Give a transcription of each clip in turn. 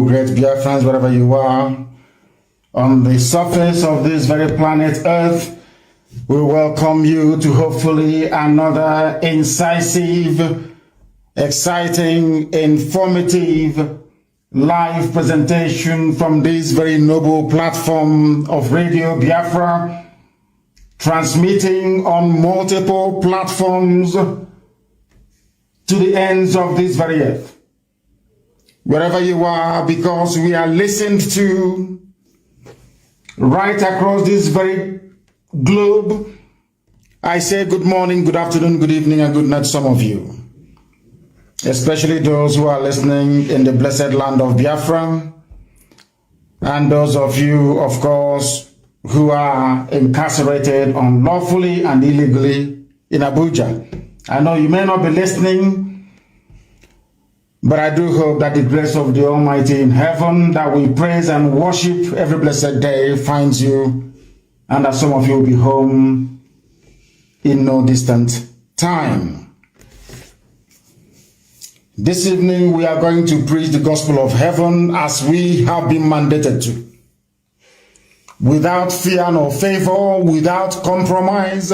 great Biafrans, wherever you are, on the surface of this very planet Earth, we welcome you to hopefully another incisive, exciting, informative, live presentation from this very noble platform of Radio Biafra, transmitting on multiple platforms to the ends of this very earth. Wherever you are, because we are listened to right across this very globe, I say good morning, good afternoon, good evening, and good night to some of you. Especially those who are listening in the blessed land of Biafra, and those of you, of course, who are incarcerated unlawfully and illegally in Abuja. I know you may not be listening, but I do hope that the grace of the Almighty in heaven that we praise and worship every blessed day finds you, and that some of you will be home in no distant time. This evening we are going to preach the gospel of heaven as we have been mandated to. Without fear nor favor, without compromise,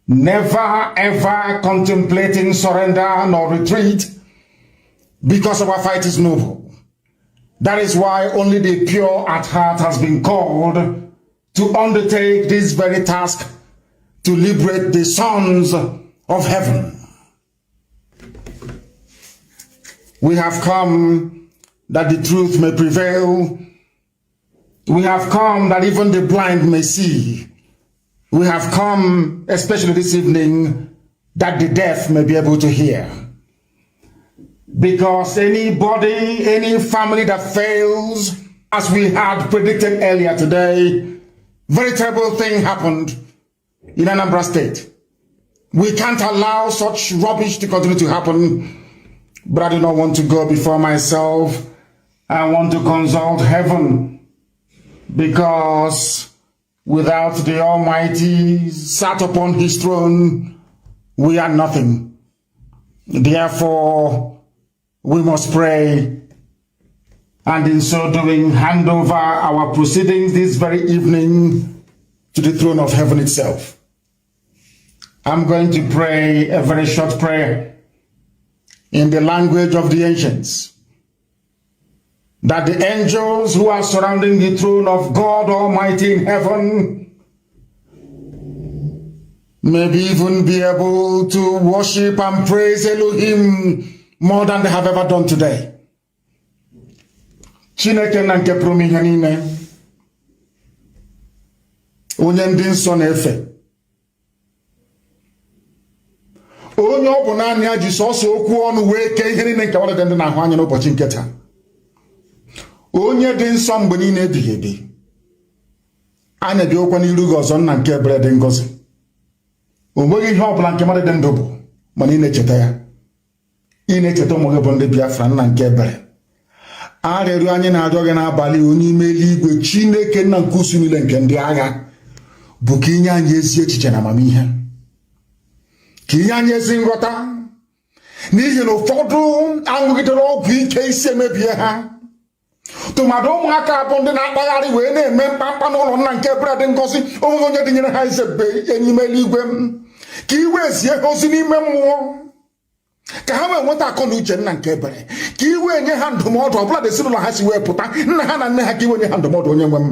never ever contemplating surrender nor retreat, because our fight is noble. That is why only the pure at heart has been called to undertake this very task, to liberate the sons of heaven. We have come that the truth may prevail. We have come that even the blind may see. We have come, especially this evening, that the deaf may be able to hear. Because anybody, any family that fails, as we had predicted earlier today, very terrible thing happened in Anambra State. We can't allow such rubbish to continue to happen, but I do not want to go before myself. I want to consult heaven, because without the Almighty sat upon his throne, we are nothing. Therefore, we must pray, and in so doing, hand over our proceedings this very evening to the throne of heaven itself. I'm going to pray a very short prayer in the language of the ancients, that the angels who are surrounding the throne of God Almighty in heaven maybe even be able to worship and praise Elohim more than they have ever done today. Chineke na nke pụrụ ihe niile, onye ndị nsọ na-efe, onye ọ bụ naanị ya ji sọsọ okwu ọnụ wee kee ihe niile nke ọdịdị ndị na-ahụ anya n'ụbọchị nke taa, onye dị nsọ mgbe niile ebighị ebi. Anya dị okwu n'iru gị ọzọ, nna nke ebere dị ngọzi. O nweghị ihe ọbụla nke mmadụ dị ndụ bụ mana ị na-echeta ya. Ị na-echeta ụmụ gị bụ ndị Biafra, nna nke ebere. Arịrịọ anyị na-arịọ gị n'abalị onye ime eluigwe, Chineke nna nke usu niile nke ndị agha, bụ ka inye anyị ezi echiche na amamihe, ka inye anyị ezi nghọta, n'ihi na ụfọdụ aṅụgidere ọgwụ ike isi emebie ha. Tụmadụ ụmụaka bụ ndị na-akpagharị wee na-eme mkpamkpa n'ụlọ nna nke ebere dị ngọzi, onweghị onye dịnyere ha izebe n'ime eluigwe, ka iwe zie ha ozi n'ime mmụọ, ka ha wee nweta akọ na uche nna nke ebere, ka iwe nye ha ndụmọdụ ọbụla dị ezinụlọ ha si wee pụta, nna ha na nne ha, ka iwe nye ha ndụmọdụ onye nwe m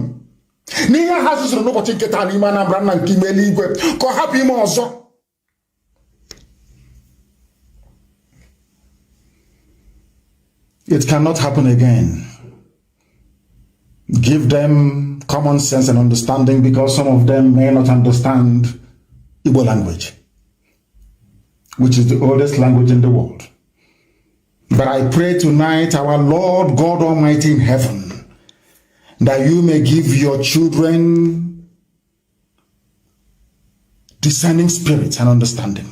n'ihe ha zụzụrụ n'ụbọchị nke taa n'ime Anambra, nna nke ime eluigwe, ka ọ hapụ ime ọzọ. It cannot happen again. Give them common sense and understanding, because some of them may not understand Igbo language, which is the oldest language in the world. But I pray tonight, our Lord God Almighty in heaven, that you may give your children discerning spirits and understanding,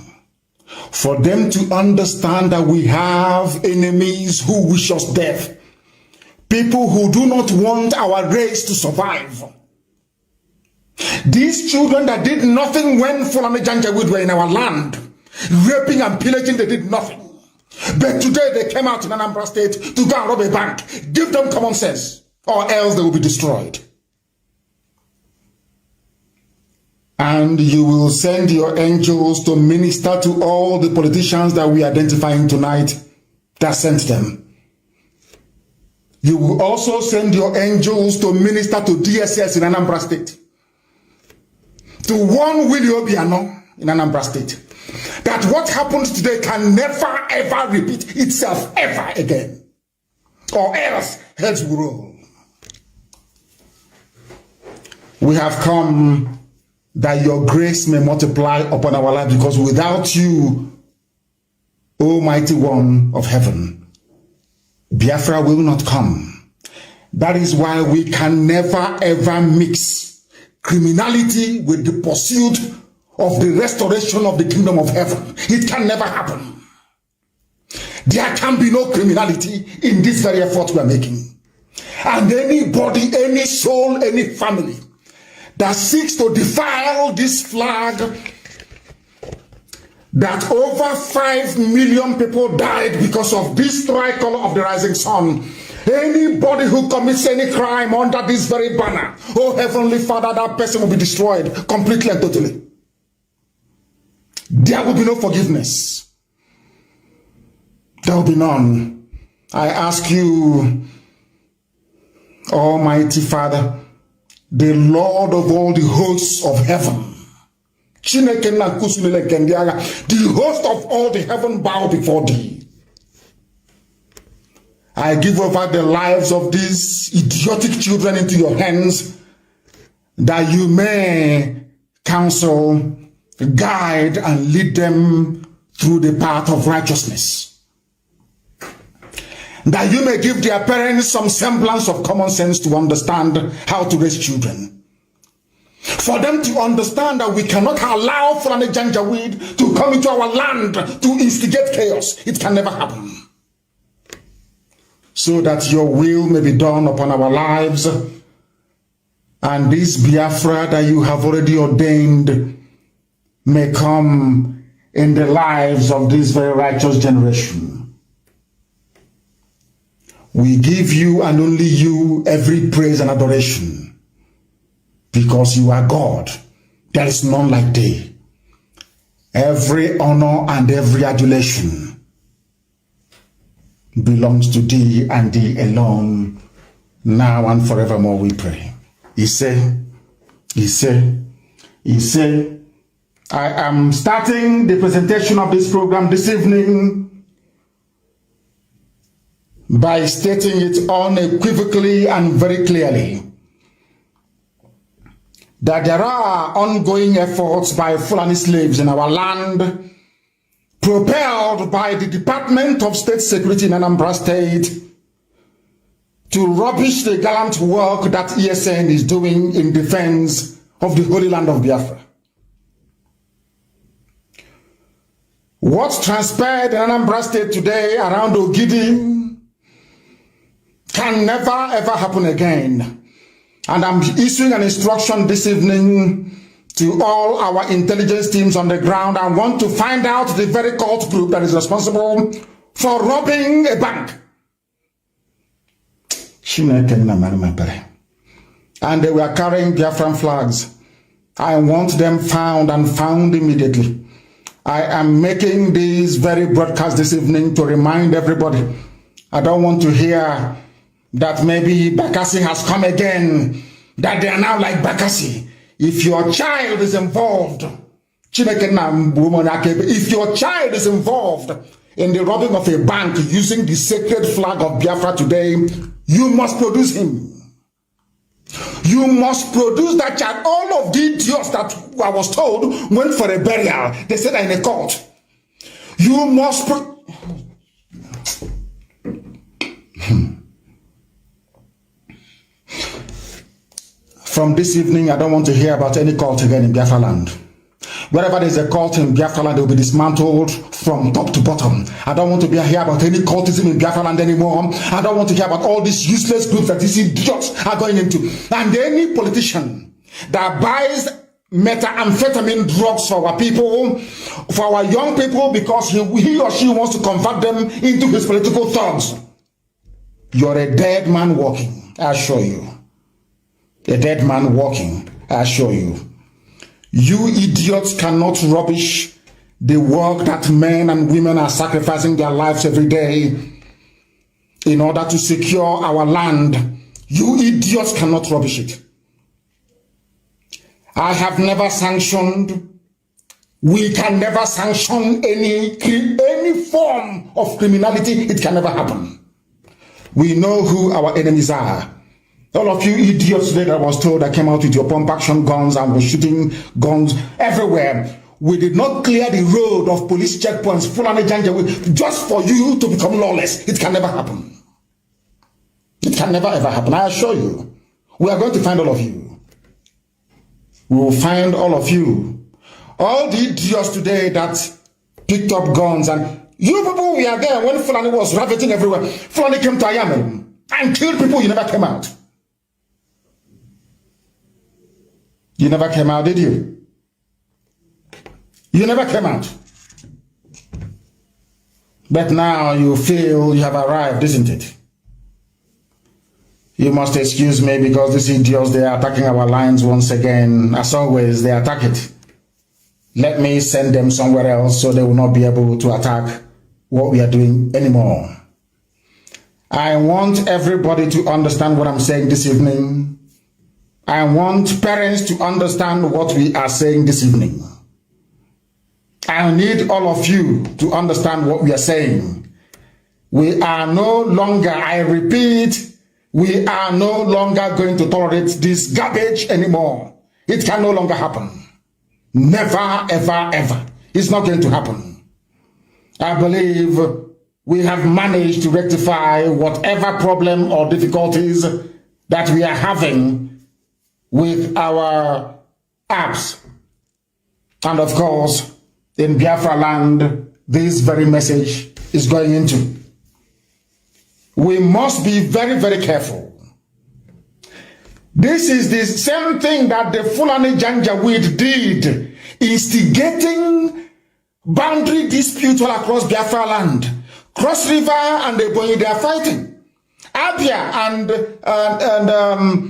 for them to understand that we have enemies who wish us death, people who do not want our race to survive. These children that did nothing when Fulani Janjaweed were in our land, raping and pillaging, they did nothing. But today they came out in Anambra State to go and rob a bank. Give them common sense, or else they will be destroyed. And you will send your angels to minister to all the politicians that we are identifying tonight that sent them. You will also send your angels to minister to DSS in Anambra State, to warn Willie Obiano in Anambra State, that what happened today can never ever repeat itself ever again, or else heads will roll. We have come that your grace may multiply upon our lives, because without you, Almighty One of heaven, Biafra will not come. That is why we can never ever mix criminality with the pursuit of the restoration of the kingdom of heaven. It can never happen. There can be no criminality in this very effort we are making. And anybody, any soul, any family that seeks to defile this flag, that over 5 million people died because of this tricolor of the rising sun. Anybody who commits any crime under this very banner, oh Heavenly Father, that person will be destroyed completely and totally. There will be no forgiveness. There will be none. I ask you, Almighty Father, the Lord of all the hosts of heaven, the host of all the heaven bow before thee. I give over the lives of these idiotic children into your hands, that you may counsel, guide, and lead them through the path of righteousness. That you may give their parents some semblance of common sense to understand how to raise children. For them to understand that we cannot allow Fulani Janjaweed to come into our land to instigate chaos. It can never happen. So that your will may be done upon our lives, and this Biafra that you have already ordained may come in the lives of this very righteous generation. We give you and only you every praise and adoration, because you are God. There is none like thee. Every honor and every adulation belongs to thee and thee alone, now and forevermore, we pray. He said, I am starting the presentation of this program this evening by stating it unequivocally and very clearly that there are ongoing efforts by Fulani slaves in our land, propelled by the Department of State Security in Anambra State, to rubbish the gallant work that ESN is doing in defense of the Holy Land of Biafra. What transpired in Anambra State today around Ogidi can never ever happen again. And I'm issuing an instruction this evening to all our intelligence teams on the ground. I want to find out the very cult group that is responsible for robbing a bank. And they were carrying Biafran flags. I want them found, and found immediately. I am making this very broadcast this evening to remind everybody. I don't want to hear that maybe Bakassi has come again, that they are now like Bakassi. If your child is involved, if your child is involved in the robbing of a bank using the sacred flag of Biafra today, you must produce him. You must produce that child. All of the idiots that I was told went for a burial. They said in a cult. You must From this evening, I don't want to hear about any cult again in Biafra land. Wherever there's a cult in Biafra land, it will be dismantled from top to bottom. I don't want to hear about any cultism in Biafra land anymore. I don't want to hear about all these useless groups that these idiots are going into. And any politician that buys methamphetamine drugs for our people, for our young people, because he or she wants to convert them into his political thugs. You're a dead man walking, I assure you. A dead man walking, I assure you. You idiots cannot rubbish the work that men and women are sacrificing their lives every day in order to secure our land. You idiots cannot rubbish it. I have never sanctioned, we can never sanction any form of criminality. It can never happen. We know who our enemies are. All of you idiots today that was told that came out with your pump action guns and were shooting guns everywhere. We did not clear the road of police checkpoints, Fulani Janjaweed, just for you to become lawless. It can never happen. It can never ever happen. I assure you. We are going to find all of you. We will find all of you. All the idiots today that picked up guns, and you people were there when Fulani was ravaging everywhere. Fulani came to Ayam and killed people. You never came out. You never came out, did you? You never came out. But now you feel you have arrived, isn't it? You must excuse me because these idiots, they are attacking our lines once again. As always, they attack it. Let me send them somewhere else so they will not be able to attack what we are doing anymore. I want everybody to understand what I'm saying this evening. I want parents to understand what we are saying this evening. I need all of you to understand what we are saying. We are no longer, I repeat, we are no longer going to tolerate this garbage anymore. It can no longer happen. Never, ever, ever. It's not going to happen. I believe we have managed to rectify whatever problem or difficulties that we are having with our apps. And of course, in Biafra land, this very message is going into. We must be very, very careful. This is the same thing that the Fulani Janjaweed did, instigating boundary disputes all across Biafra land. Cross River and Ebonyi, they are fighting. Abia and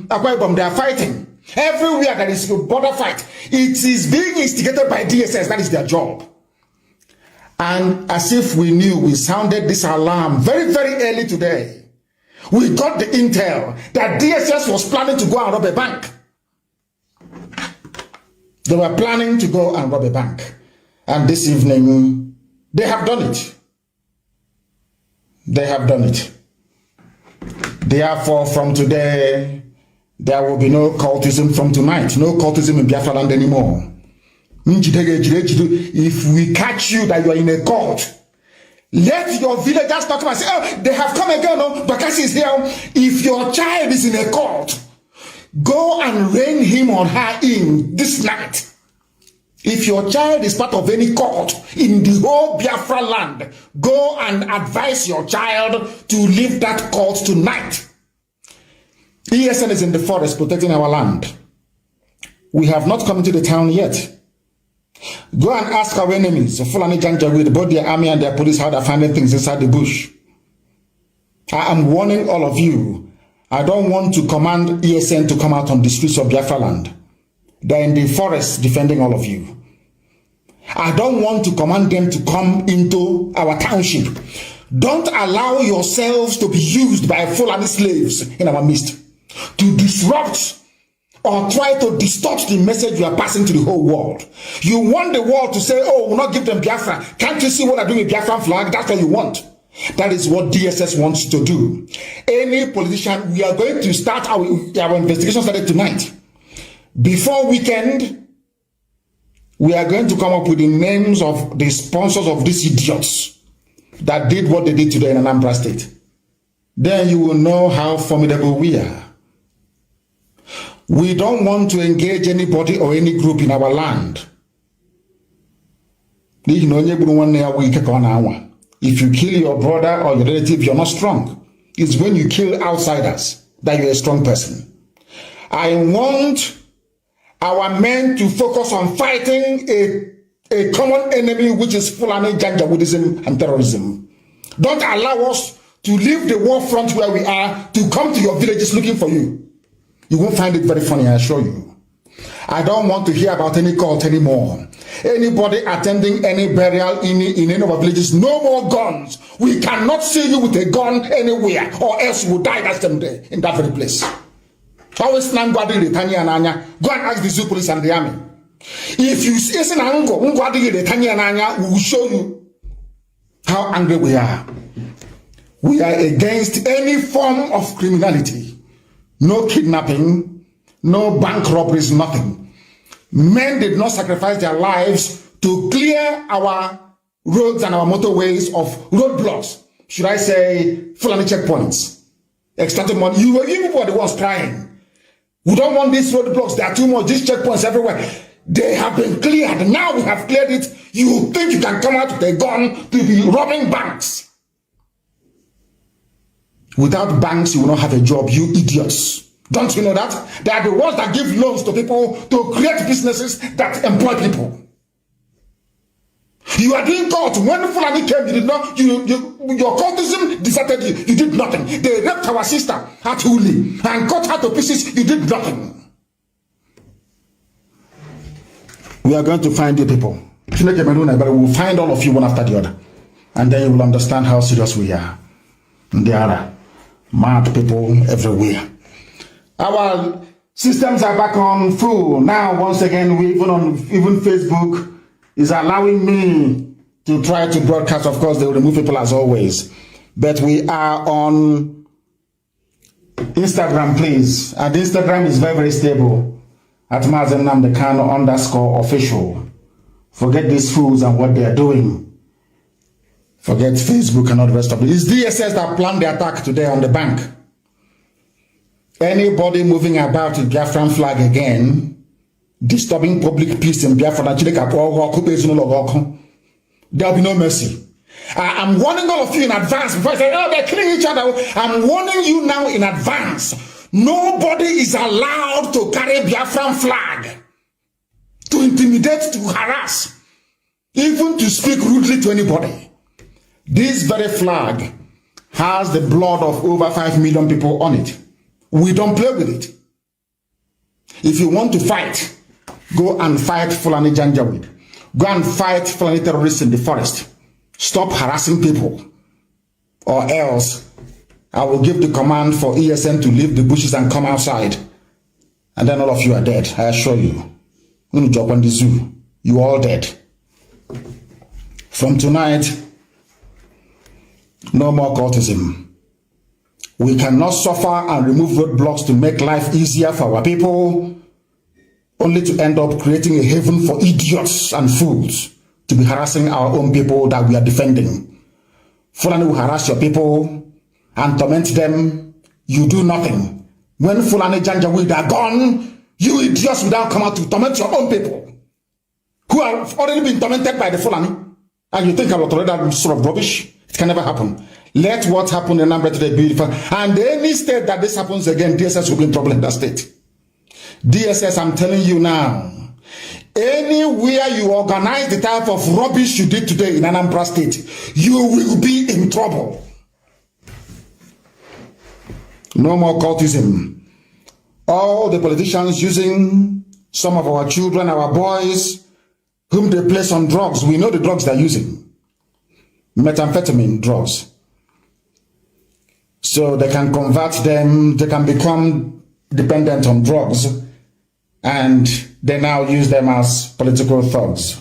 Akwa Ibom, they are fighting. Everywhere there is a border fight, it is being instigated by DSS. That is their job. And as if we knew, we sounded this alarm very, very early today. We got the intel that DSS was planning to go and rob a bank. They were planning to go and rob a bank. And this evening, they have done it. They have done it. Therefore, from today, there will be no cultism from tonight. No cultism in Biafra land anymore. If we catch you that you are in a cult, let your villagers talk and say, oh, they have come again, no, Bakassi is here. If your child is in a cult, go and rein him or her in this night. If your child is part of any cult in the whole Biafra land, go and advise your child to leave that cult tonight. ESN is in the forest protecting our land. We have not come into the town yet. Go and ask our enemies, Fulani Janjaweed, both their army and their police, how they're finding things inside the bush. I am warning all of you. I don't want to command ESN to come out on the streets of Biafra land. They're in the forest defending all of you. I don't want to command them to come into our township. Don't allow yourselves to be used by Fulani slaves in our midst to disrupt or try to distort the message you are passing to the whole world. You want the world to say, oh, we'll not give them Biafra. Can't you see what they're doing with Biafran flag? That's what you want. That is what DSS wants to do. Any politician, we are going to start our investigation started tonight. Before weekend, we are going to come up with the names of the sponsors of these idiots that did what they did today in Anambra State. Then you will know how formidable we are. We don't want to engage anybody or any group in our land. If you kill your brother or your relative, you're not strong. It's when you kill outsiders that you're a strong person. I want our men to focus on fighting a common enemy, which is Fulani Janjaweedism and terrorism. Don't allow us to leave the war front where we are to come to your villages looking for you. You won't find it very funny, I assure you. I don't want to hear about any cult anymore. Anybody attending any burial in any of our villages, no more guns. We cannot see you with a gun anywhere, or else you will die that same day in that very place. Always go and ask the zoo police and the army. If you see we will show you how angry we are. We are against any form of criminality. No kidnapping, no bank robberies, nothing. Men did not sacrifice their lives to clear our roads and our motorways of roadblocks. Should I say, Fulani checkpoints? Extracting money. You were the ones crying. We don't want these roadblocks. There are too much. These checkpoints everywhere. They have been cleared. Now we have cleared it. You think you can come out with a gun to be robbing banks? Without banks, you will not have a job, you idiots. Don't you know that? They are the ones that give loans to people to create businesses that employ people. You are doing cult. When Fulani came, you did not, your cultism deserted you. You did nothing. They raped our sister at Huli and cut her to pieces. You did nothing. We are going to find you people. We will find all of you one after the other. And then you will understand how serious we are. And there are mad people everywhere. Our systems are back on full. Now, once again, even Facebook is allowing me to try to broadcast. Of course, they will remove people as always. But we are on Instagram, please. And Instagram is very, very stable. At Mazi Nnamdi Kanu _official. Forget these fools and what they are doing. Forget Facebook and all the rest of it. It's DSS that planned the attack today on the bank. Anybody moving about with Biafran flag again, disturbing public peace in Biafra, there'll be no mercy. I'm warning all of you in advance before I say, oh, they're killing each other. I'm warning you now in advance. Nobody is allowed to carry Biafran flag, to intimidate, to harass, even to speak rudely to anybody. This very flag has the blood of over 5 million people on it. We don't play with it. If you want to fight, go and fight Fulani Janjaweed. Go and fight Fulani terrorists in the forest. Stop harassing people. Or else, I will give the command for ESN to leave the bushes and come outside. And then all of you are dead, I assure you. When you jump on the zoo, you all dead. From tonight, no more cultism. We cannot suffer and remove roadblocks to make life easier for our people, only to end up creating a haven for idiots and fools to be harassing our own people that we are defending. Fulani will harass your people and torment them. You do nothing. When Fulani Janjaweed are gone, you idiots will now come out to torment your own people who have already been tormented by the Fulani. And you think I will tolerate that sort of rubbish? It can never happen. Let what happened in Nnamdi today be beautiful. And any state that this happens again, DSS will be in trouble in that state. DSS, I'm telling you now, anywhere you organize the type of rubbish you did today in Anambra State, you will be in trouble. No more cultism. All the politicians using some of our children, our boys, whom they place on drugs. We know the drugs they're using. Methamphetamine drugs. So they can convert them, they can become dependent on drugs, and they now use them as political thugs.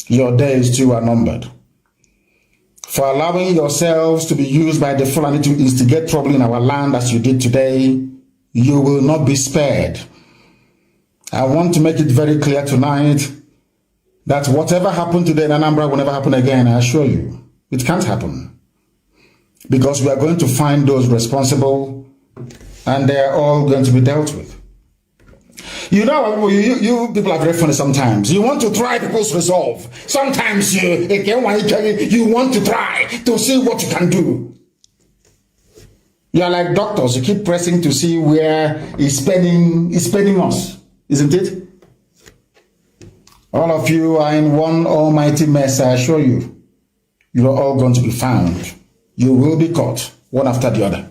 Your days too are numbered. For allowing yourselves to be used by the Fulani to instigate trouble in our land as you did today, you will not be spared. I want to make it very clear tonight that whatever happened today in Anambra will never happen again, I assure you. It can't happen. Because we are going to find those responsible and they are all going to be dealt with. You know, you people are very funny sometimes. You want to try people's resolve. Sometimes you want to try to see what you can do. You are like doctors. You keep pressing to see where it's spending us. isn't it? All of you are in one almighty mess, I assure you. You are all going to be found. You will be caught, one after the other.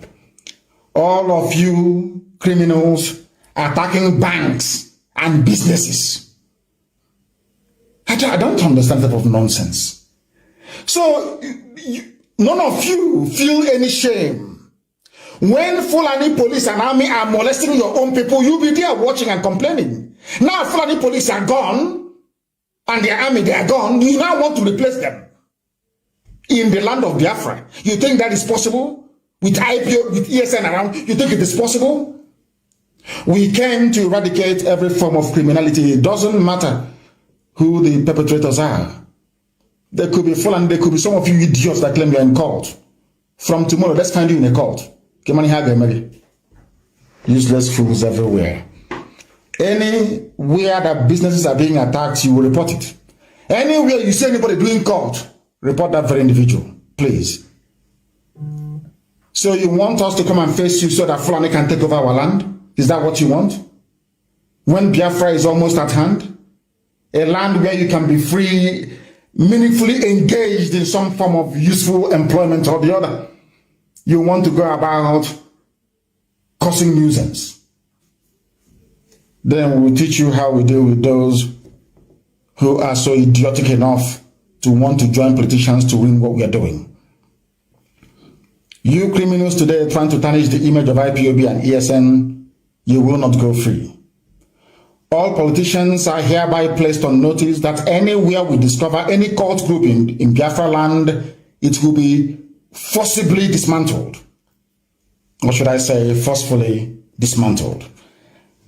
All of you criminals attacking banks and businesses. I don't understand that type of nonsense. So, none of you feel any shame. When Fulani police and army are molesting your own people, you'll be there watching and complaining. Now Fulani police are gone, and their army, they are gone. You now want to replace them in the land of Biafra. You think that is possible? With IPO, with ESN around, you think it is possible? We came to eradicate every form of criminality. It doesn't matter who the perpetrators are. There could be Fulani, there could be some of you idiots that claim you're in cult. From tomorrow, let's find you in a cult. Useless fools everywhere. Anywhere that businesses are being attacked, you will report it. Anywhere you see anybody doing cult, report that very individual, please. So you want us to come and face you so that Fulani can take over our land? Is that what you want? When Biafra is almost at hand? A land where you can be free, meaningfully engaged in some form of useful employment or the other. You want to go about causing nuisance. Then we'll teach you how we deal with those who are so idiotic enough to want to join politicians to ruin what we are doing. You criminals today trying to tarnish the image of IPOB and ESN, you will not go free. All politicians are hereby placed on notice that anywhere we discover any cult group in Biafra land, it will be forcibly dismantled. Or should I say, forcefully dismantled.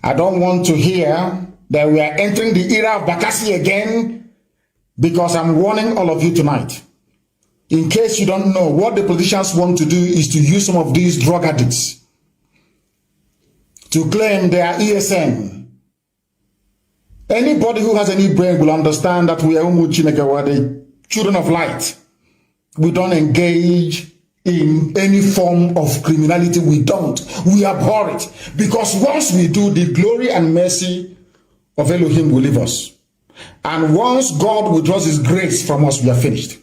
I don't want to hear that we are entering the era of Bakassi again, because I'm warning all of you tonight. In case you don't know, what the politicians want to do is to use some of these drug addicts to claim they are ESN. Anybody who has any brain will understand that we are the children of light. We don't engage in any form of criminality. We don't. We abhor it. Because once we do, the glory and mercy of Elohim will leave us. And once God withdraws his grace from us, we are finished.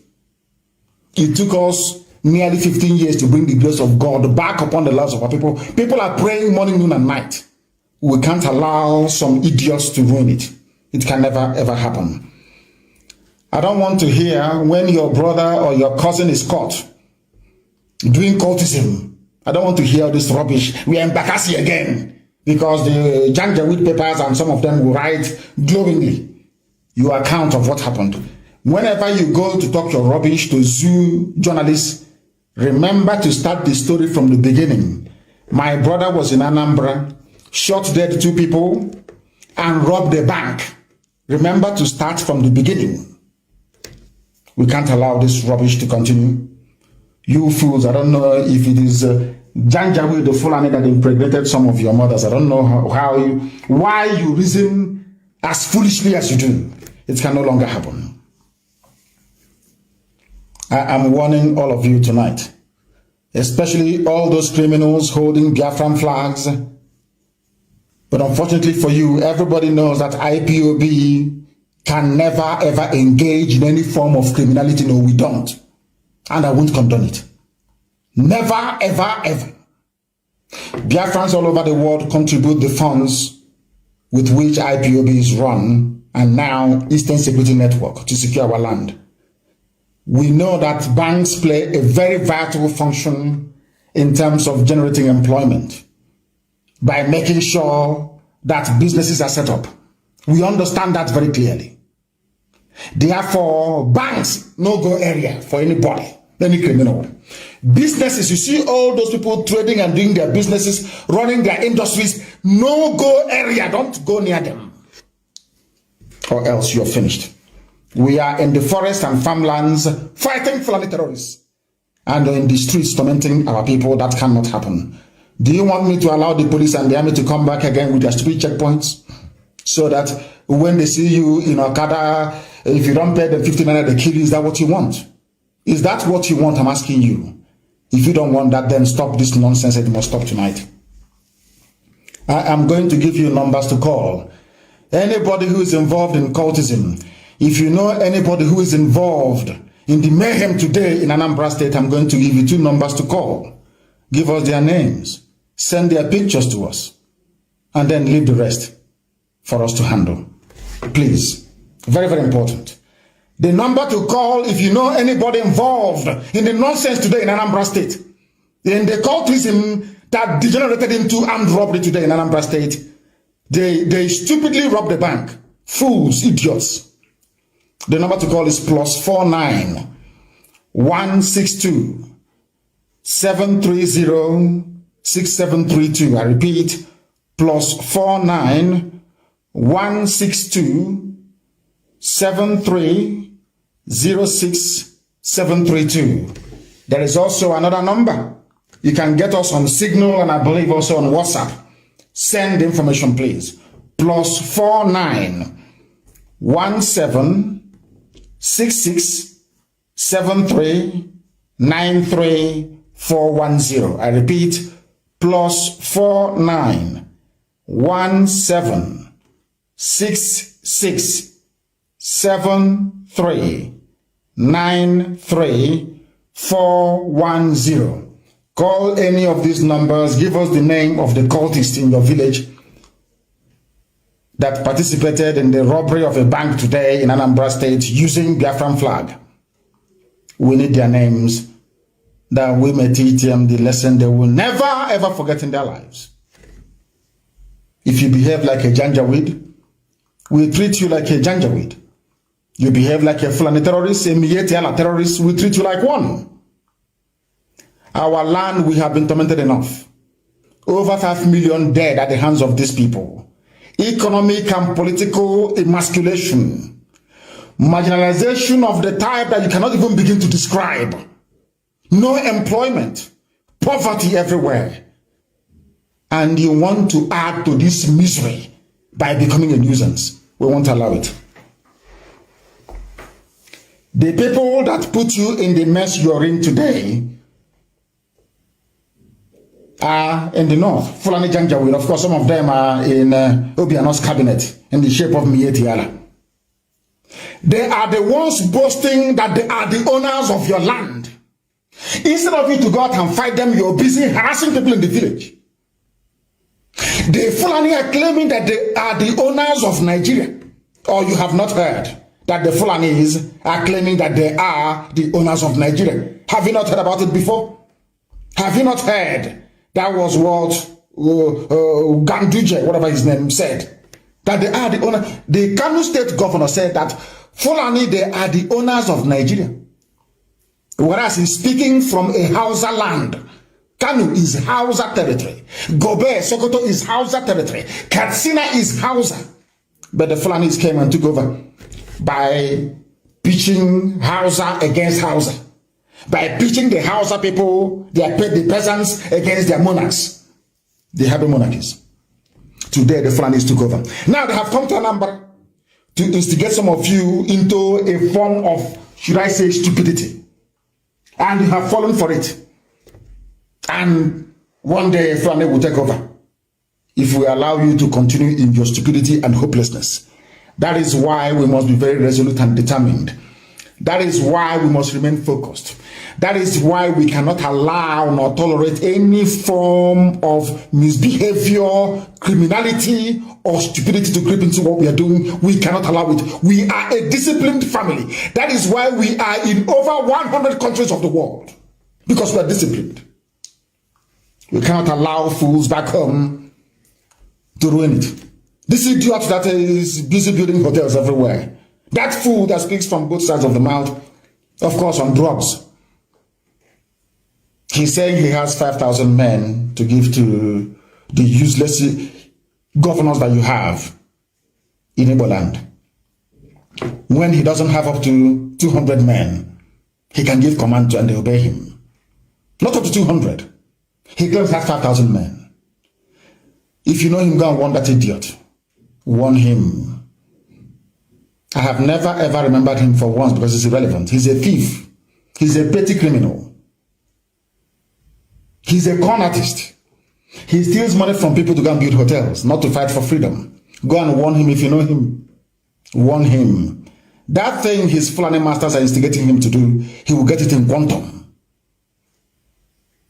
It took us nearly 15 years to bring the grace of God back upon the lives of our people. People are praying morning, noon, and night. We can't allow some idiots to ruin it. It can never, ever happen. I don't want to hear when your brother or your cousin is caught doing cultism. I don't want to hear this rubbish. We are in Bakassi again, because the Janjaweed papers and some of them will write glowingly your account of what happened. Whenever you go to talk your rubbish to zoo journalists, remember to start the story from the beginning. My brother was in Anambra, shot dead 2 people, and robbed a bank. Remember to start from the beginning. We can't allow this rubbish to continue. You fools, I don't know if it is Janjaweed the Fulani that impregnated some of your mothers. I don't know why you reason as foolishly as you do. It can no longer happen. I am warning all of you tonight, especially all those criminals holding Biafran flags. But unfortunately for you, everybody knows that IPOB can never ever engage in any form of criminality. No, we don't. And I won't condone it. Never, ever, ever. Biafrans all over the world contribute the funds with which IPOB is run, and now Eastern Security Network, to secure our land. We know that banks play a very vital function in terms of generating employment by making sure that businesses are set up. We understand that very clearly. Therefore, banks, no-go area for anybody, any criminal. Businesses, you see all those people trading and doing their businesses, running their industries, no-go area, don't go near them, or else you're finished. We are in the forest and farmlands fighting Fulani terrorists, and in the streets tormenting our people. That cannot happen. Do you want me to allow the police and the army to come back again with their stupid checkpoints, so that when they see you in Okada, if you don't pay them 15 naira, they kill you? Is that what you want? Is that what you want? I'm asking you. If you don't want that, then stop this nonsense. It must stop tonight. I am going to give you numbers to call. Anybody who is involved in cultism, if you know anybody who is involved in the mayhem today in Anambra State, I'm going to give you 2 numbers to call. Give us their names, send their pictures to us, and then leave the rest for us to handle. Please, very, very important. The number to call if you know anybody involved in the nonsense today in Anambra State, in the cultism that degenerated into armed robbery today in Anambra State. They stupidly robbed the bank. Fools, idiots. The number to call is +49 162 730 6732. I repeat, +49 162 73 06 732. There is also another number. You can get us on Signal and I believe also on WhatsApp. Send information, please. +49 17 66 73 93 410. I repeat, +49 17 66 73 93 410. Call any of these numbers. Give us the name of the cultist in your village that participated in the robbery of a bank today in Anambra State using Biafran flag. We need their names that we may teach them the lesson they will never ever forget in their lives. If you behave like a janjaweed, we treat you like a janjaweed. You behave like a Fulani terrorist, a Mietiala terrorist, we treat you like one. Our land, we have been tormented enough. Over 5 million dead at the hands of these people. Economic and political emasculation. Marginalization of the type that you cannot even begin to describe. No employment. Poverty everywhere. And you want to add to this misery by becoming a nuisance. We won't allow it. The people that put you in the mess you're in today are in the north, Fulani Janjaweed. Of course, some of them are in Obiano's cabinet in the shape of Mietiala. They are the ones boasting that they are the owners of your land. Instead of you to go out and fight them, you're busy harassing people in the village. The Fulani are claiming that they are the owners of Nigeria. Or you have not heard that the Fulanis are claiming that they are the owners of Nigeria. Have you not heard about it before? Have you not heard? That was what Ganduje, whatever his name, said. That they are the owner. The Kanu state governor said that Fulani, they are the owners of Nigeria. Whereas he's speaking from a Hausa land. Kanu is Hausa territory. Gobe, Sokoto is Hausa territory. Katsina is Hausa. But the Fulanis came and took over by pitching Hausa against Hausa. By pitching the Hausa people, the peasants against their monarchs, the happy monarchies. Today, the Fulanis took over. Now they have come to Anambra to instigate some of you into a form of, should I say, stupidity. And you have fallen for it. And one day, Fulani will take over. If we allow you to continue in your stupidity and hopelessness. That is why we must be very resolute and determined. That is why we must remain focused. That is why we cannot allow nor tolerate any form of misbehavior, criminality, or stupidity to creep into what we are doing. We cannot allow it. We are a disciplined family. That is why we are in over 100 countries of the world. Because we are disciplined. We cannot allow fools back home to ruin it. This idiot that is busy building hotels everywhere. That fool that speaks from both sides of the mouth, of course, on drugs. He's saying he has 5,000 men to give to the useless governors that you have in Igbo land. When he doesn't have up to 200 men, he can give command to and they obey him. Not up to 200. He claims he has 5,000 men. If you know him, go and warn that idiot. Warn him. I have never ever remembered him for once because he's irrelevant. He's a thief. He's a petty criminal. He's a con artist. He steals money from people to go and build hotels, not to fight for freedom. Go and warn him if you know him. Warn him. That thing his Fulani masters are instigating him to do, he will get it in quantum.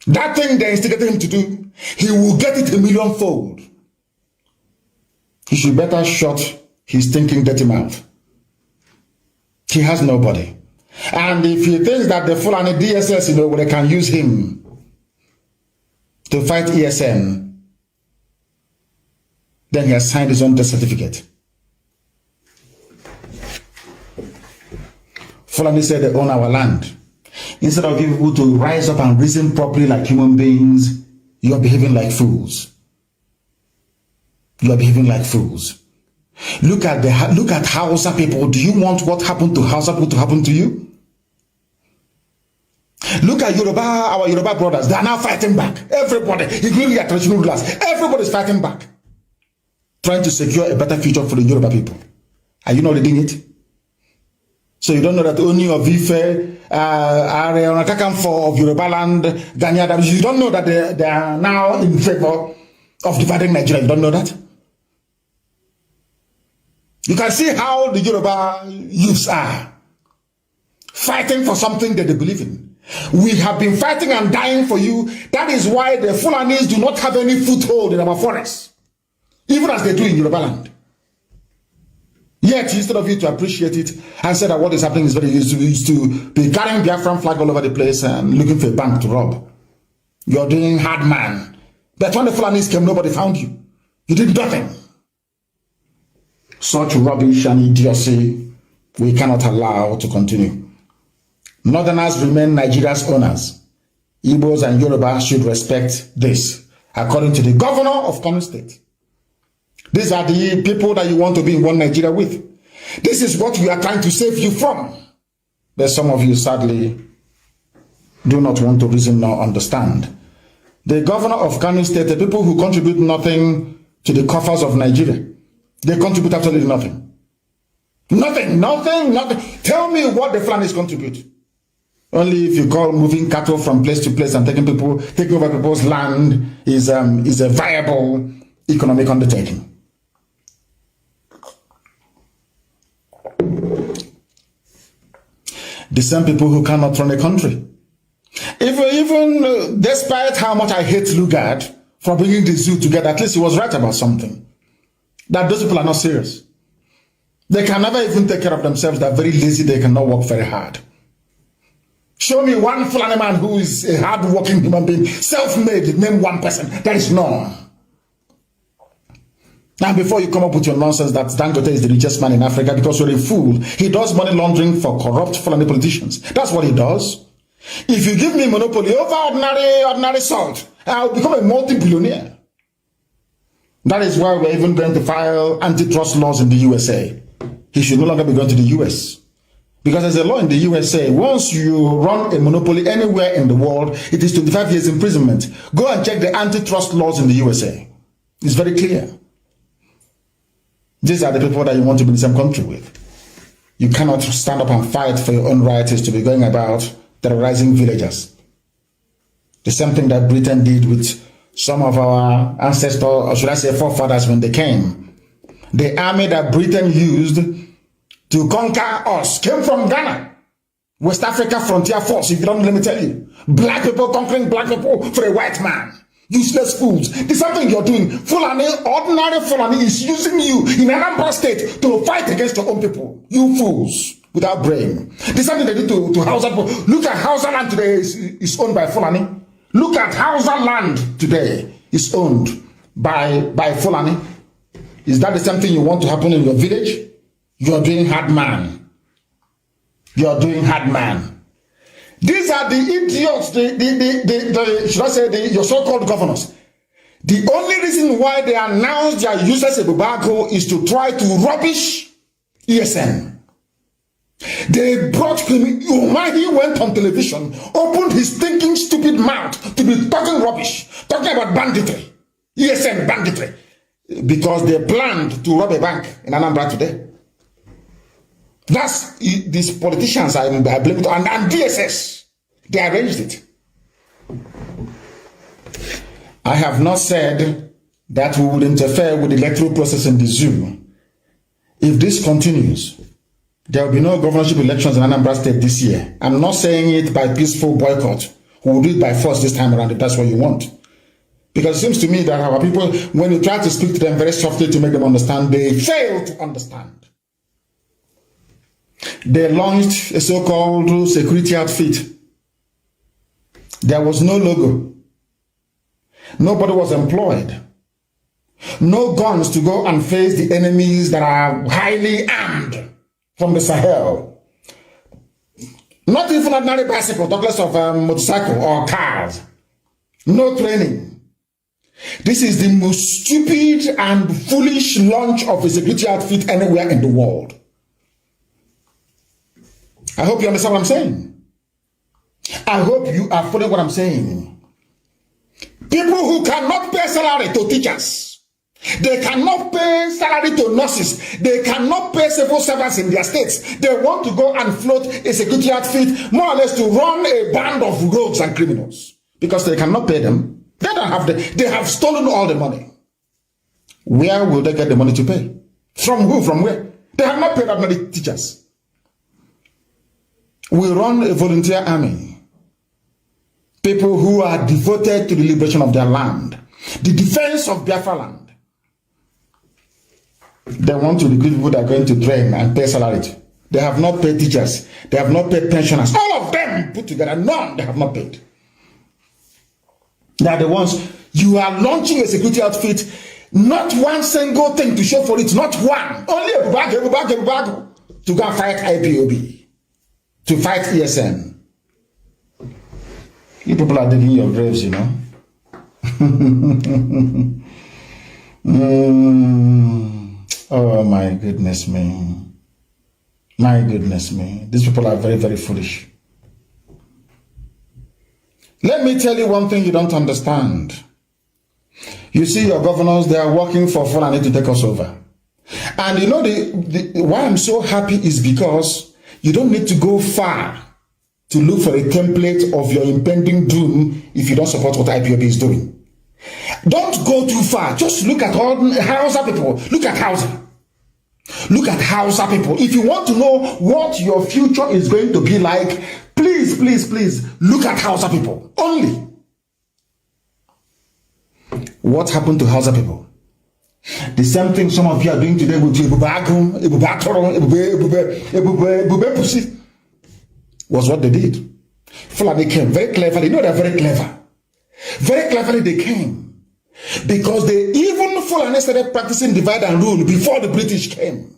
That thing they're instigating him to do, he will get it a millionfold. He should better shut his thinking dirty mouth. He has nobody. And if he thinks that the Fulani DSS, they can use him to fight ESN, then he has signed his own death certificate. Fulani said they own our land. Instead of people to rise up and reason properly like human beings, you are behaving like fools. You are behaving like fools. Look at Hausa people. Do you want what happened to Hausa people to happen to you? Look at Yoruba, our Yoruba brothers. They are now fighting back. Everybody, including their traditional rulers, everybody is fighting back, trying to secure a better future for the Yoruba people. Are you not reading it? So you don't know that only of Ife are on attack for of Yoruba land, Ganyada. You don't know that they are now in favor of dividing Nigeria. You don't know that? You can see how the Yoruba youths are fighting for something that they believe in. We have been fighting and dying for you. That is why the Fulanis do not have any foothold in our forests, even as they do in Yoruba land. Yet, instead of you to appreciate it and say that what is happening is very easy to be carrying Biafran flag all over the place and looking for a bank to rob. You're doing hard man. But when the Fulanis came, nobody found you. You did nothing. Such rubbish and idiocy we cannot allow to continue. Northerners remain Nigeria's owners. Igbos and Yoruba should respect this, according to the governor of Kanu State. These are the people that you want to be in one Nigeria with. This is what we are trying to save you from. But some of you, sadly, do not want to reason nor understand. The governor of Kanu State, the people who contribute nothing to the coffers of Nigeria, they contribute absolutely nothing. Nothing. Tell me what the Fulanis contribute. Only if you call moving cattle from place to place and taking over people's land is a viable economic undertaking. The same people who cannot run a country. Even despite how much I hate Lugard for bringing the zoo together, at least he was right about something. That those people are not serious. They can never even take care of themselves. They're very lazy. They cannot work very hard. Show me one Fulani man who is a hard-working human being, self-made, name one person. There is none. Now, before you come up with your nonsense that Dangote is the richest man in Africa because you're a fool, he does money laundering for corrupt Fulani politicians. That's what he does. If you give me monopoly over ordinary salt, I'll become a multi-billionaire. That is why we're even going to file antitrust laws in the USA. He should no longer be going to the US. Because there's a law in the USA, once you run a monopoly anywhere in the world, it is 25 years imprisonment. Go and check the antitrust laws in the USA. It's very clear. These are the people that you want to be in the same country with. You cannot stand up and fight for your own rights to be going about terrorizing villagers. The same thing that Britain did with some of our ancestors, or should I say forefathers, when they came. The army that Britain used to conquer us came from Ghana. West Africa Frontier Force, if you don't, let me tell you. Black people conquering black people for a white man. Useless fools. There's something you're doing. Fulani, ordinary Fulani is using you in Anambra State to fight against your own people. You fools without brain. There's something they do to Hausa people. Look at Hausa land today is owned by Fulani. Look at Hausa land today is owned by Fulani. Is that the same thing you want to happen in your village? You're doing hard man. You're doing hard man. These are the idiots, should I say, your so-called governors. The only reason why they announced their useless embargo is to try to rubbish ESN. They brought him, he went on television, opened his thinking stupid mouth to be talking rubbish, talking about banditry, ESN banditry, because they planned to rob a bank in Anambra today. That's these politicians I blame it on, and DSS. They arranged it. I have not said that we would interfere with the electoral process in the zoo. If this continues, there will be no governorship elections in Anambra State this year. I'm not saying it by peaceful boycott. We will do it by force this time around if that's what you want. Because it seems to me that our people, when you try to speak to them very softly to make them understand, they fail to understand. They launched a so-called security outfit. There was no logo. Nobody was employed. No guns to go and face the enemies that are highly armed from the Sahel. Not even ordinary bicycle, talk less of motorcycle or cars. No training. This is the most stupid and foolish launch of a security outfit anywhere in the world. I hope you understand what I'm saying. I hope you are following what I'm saying. People who cannot pay salary to teachers. They cannot pay salary to nurses. They cannot pay civil servants in their states. They want to go and float a security outfit, more or less to run a band of rogues and criminals. Because they cannot pay them. They don't have they have stolen all the money. Where will they get the money to pay? From who? From where? They have not paid that many teachers. We run a volunteer army. People who are devoted to the liberation of their land. The defense of Biafra land. They want to recruit people that are going to train and pay salary to. They have not paid teachers. They have not paid pensioners. All of them put together, none they have not paid. They are the ones, you are launching a security outfit, not one single thing to show for it, not one. Only a bag to go and fight IPOB, to fight ESN. You people are digging your graves, you know. Oh my goodness me. My goodness me. These people are very, very foolish. Let me tell you one thing you don't understand. You see your governors, they are working for Fulani to take us over. And you know why I'm so happy is because you don't need to go far to look for a template of your impending doom if you don't support what IPOB is doing. Don't go too far. Just look at all Hausa people. Look at Hausa. Look at Hausa people. If you want to know what your future is going to be like, please, please, please, look at Hausa people. Only. What happened to Hausa people? The same thing some of you are doing today with Ebube Pussy was what they did. Fulani came very cleverly. You know they're very clever. Very cleverly they came. Because they even Fulani started practicing divide and rule before the British came.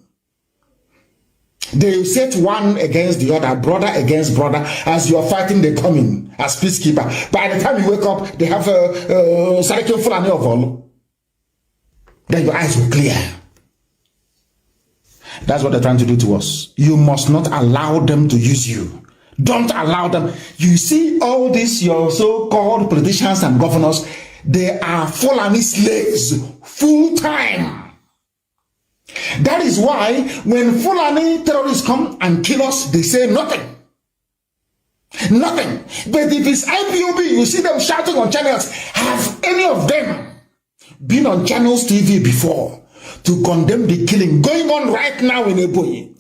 They set one against the other, brother against brother. As you are fighting, they come in as peacekeeper. By the time you wake up, they have Sariki Fulani of all. Then your eyes will clear. That's what they're trying to do to us. You must not allow them to use you. Don't allow them. You see all these, your so-called politicians and governors, they are Fulani slaves, full time. That is why when Fulani terrorists come and kill us, they say nothing. Nothing. But if it's IPOB, you see them shouting on channels. Have any of them been on channels TV before to condemn the killing going on right now in Ebonyi?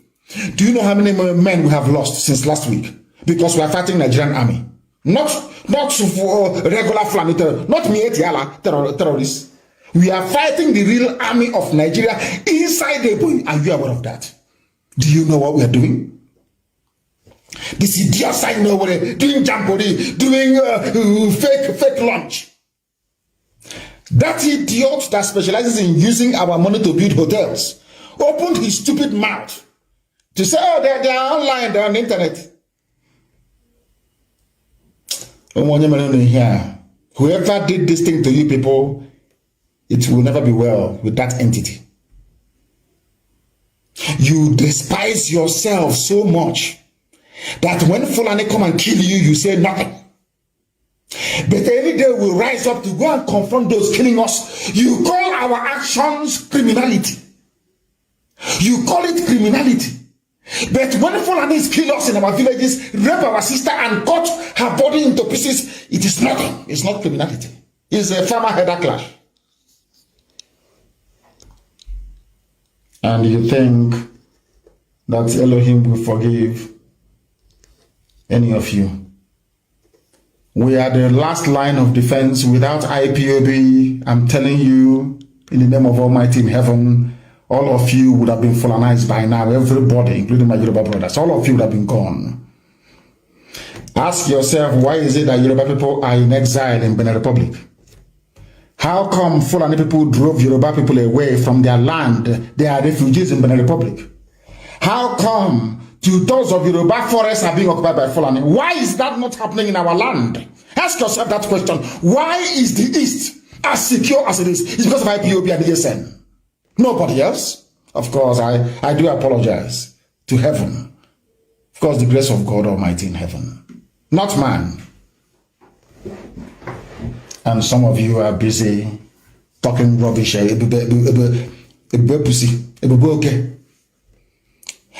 Do you know how many men we have lost since last week? Because we are fighting Nigerian army. Not for regular Fulani terror, not Mietiala terrorists. We are fighting the real army of Nigeria inside Ebonyi. Are you aware of that? Do you know what we are doing? This idiot side nowhere doing jamboree, doing fake lunch. That idiot that specializes in using our money to build hotels opened his stupid mouth to say, oh, they are online, they're on the internet. Whoever did this thing to you people, it will never be well with that entity. You despise yourself so much that when Fulani come and kill you, you say nothing. But any day we rise up to go and confront those killing us. You call our actions criminality. You call it criminality. But when Fulanis kill us in our villages, rape our sister and cut her body into pieces, it is nothing. It's not criminality. It's a farmer header clash. and you think that Elohim will forgive any of you. We are the last line of defense. Without IPOB, I'm telling you, in the name of Almighty in heaven, all of you would have been fulanized by now. Everybody, including my Yoruba brothers, all of you would have been gone. Ask yourself, why is it that Yoruba people are in exile in Benin Republic? How come Fulani people drove Yoruba people away from their land? They are refugees in Benin Republic. How come 2/3 of Yoruba forests are being occupied by Fulani? Why is that not happening in our land? Ask yourself that question. Why is the East as secure as it is? It's because of IPOB and ESN. Nobody else. Of course, I do apologize to heaven. Of course, the grace of God Almighty in heaven. Not man. And some of you are busy talking rubbish.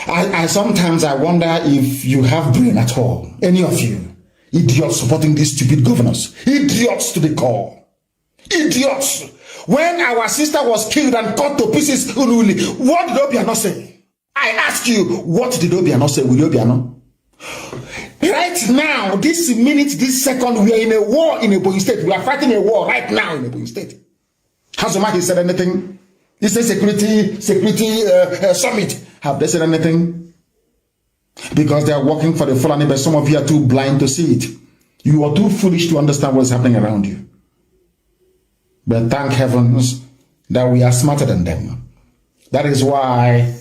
I sometimes I wonder if you have brain at all. Any of you. Idiots supporting these stupid governors. Idiots to the core. Idiots. When our sister was killed and cut to pieces, what did Obiano say? I ask you, what did Obiano say? Will Obiano? Right now, this minute, this second, we are in a war in Ebonyi State. We are fighting a war right now in Ebonyi State. Has Omar said anything? This is security summit. Have they said anything? Because they are working for the Fulani, but some of you are too blind to see it. You are too foolish to understand what is happening around you. But thank heavens that we are smarter than them. That is why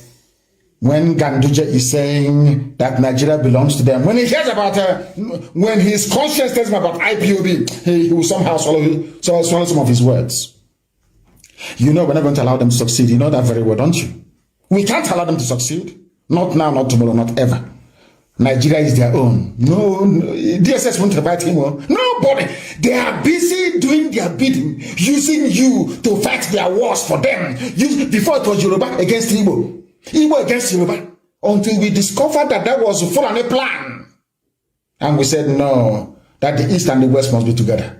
when Ganduje is saying that Nigeria belongs to them, when he hears about when his conscience tells him about IPOB, he will somehow swallow some of his words. You know we're not going to allow them to succeed. You know that very well, don't you? We can't allow them to succeed. Not now, not tomorrow, not ever. Nigeria is their own. No, DSS won't invite him. Nobody. They are busy doing their bidding, using you to fight their wars for them. Before it was Yoruba against Igbo. Igbo against Yoruba. Until we discovered that that was a Fulani plan. And we said, no, that the East and the West must be together.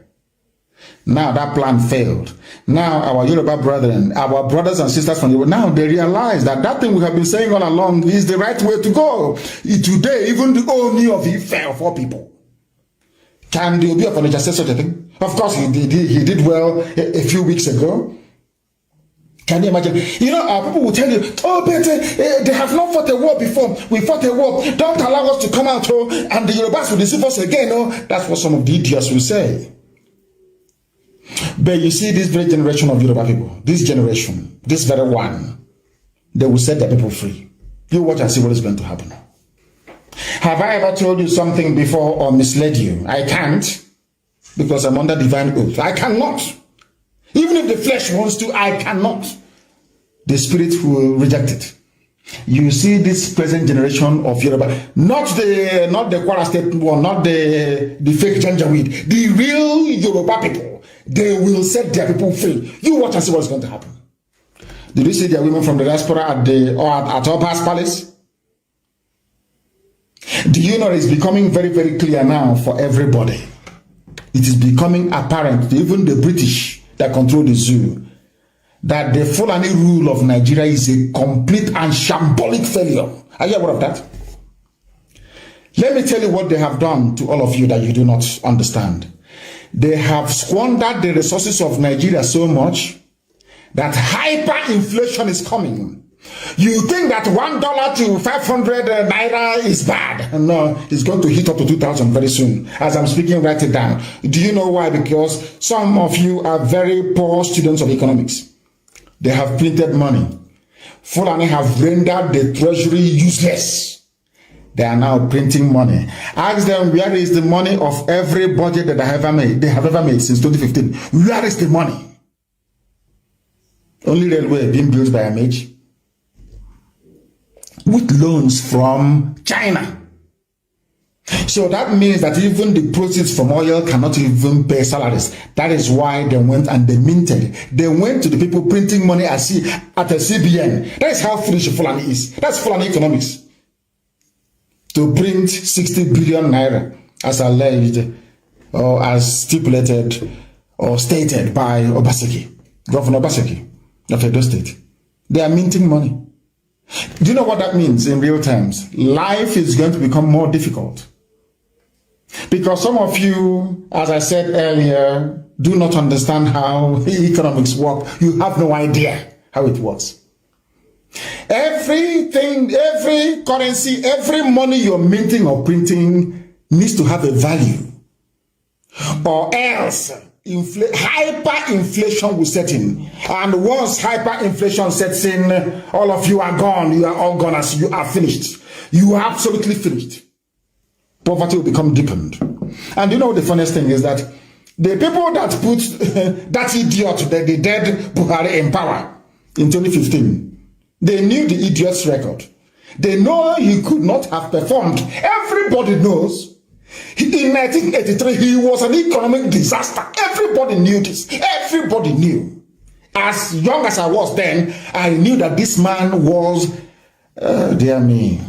Now that plan failed. Now our Yoruba brethren, our brothers and sisters from Yoruba, now they realize that that thing we have been saying all along is the right way to go. Today, even the Oni of Ife of all people. Can the Obi of Onitsha say such a thing? Of course he did well a few weeks ago. Can you imagine? You know, our people will tell you, oh, but they have not fought a war before. We fought a war. Don't allow us to come out, and the Yorubas will deceive us again. That's what some of the idiots will say. But you see, this very generation of Yoruba people, this generation, this very one, they will set their people free. You watch and see what is going to happen. Have I ever told you something before or misled you? I can't, because I'm under divine oath. I cannot. Even if the flesh wants to, I cannot. The spirit will reject it. You see this present generation of Yoruba, not the Kwara State one, not the fake Janjaweed, the real Yoruba people. They will set their people free. You watch and see what's going to happen. Did you see their women from the diaspora at Oba's Palace? Do you know it's becoming very, very clear now for everybody? It is becoming apparent to even the British that control the zoo that the Fulani rule of Nigeria is a complete and shambolic failure. Are you aware of that? Let me tell you what they have done to all of you that you do not understand. They have squandered the resources of Nigeria so much that hyperinflation is coming. You think that $1 to 500 naira is bad? No, it's going to hit up to 2,000 very soon. As I'm speaking, write it down. Do you know why? Because some of you are very poor students of economics. They have printed money. Fulani have rendered the treasury useless. They are now printing money. Ask them, where is the money of every budget that they have ever made since 2015? Where is the money? Only railway being built by MH. With loans from China. So that means that even the proceeds from oil cannot even pay salaries. That is why they went and they minted. They went to the people printing money at a CBN. That is how foolish Fulani is. That's Fulani economics. To print 60 billion naira as alleged or as stipulated or stated by Obaseki, Governor Obaseki of Edo State. They are minting money. Do you know what that means in real terms? Life is going to become more difficult. Because some of you, as I said earlier, do not understand how economics work. You have no idea how it works. Everything, every currency, every money you're minting or printing needs to have a value. Or else hyperinflation will set in. And once hyperinflation sets in, all of you are gone. You are all gone as you are finished. You are absolutely finished. Poverty will become deepened. And you know the funniest thing is that the people that put that idiot, the dead Buhari in power in 2015, they knew the idiot's record. They know he could not have performed. Everybody knows. In 1983, he was an economic disaster. Everybody knew this. Everybody knew. As young as I was then, I knew that this man was, dear me,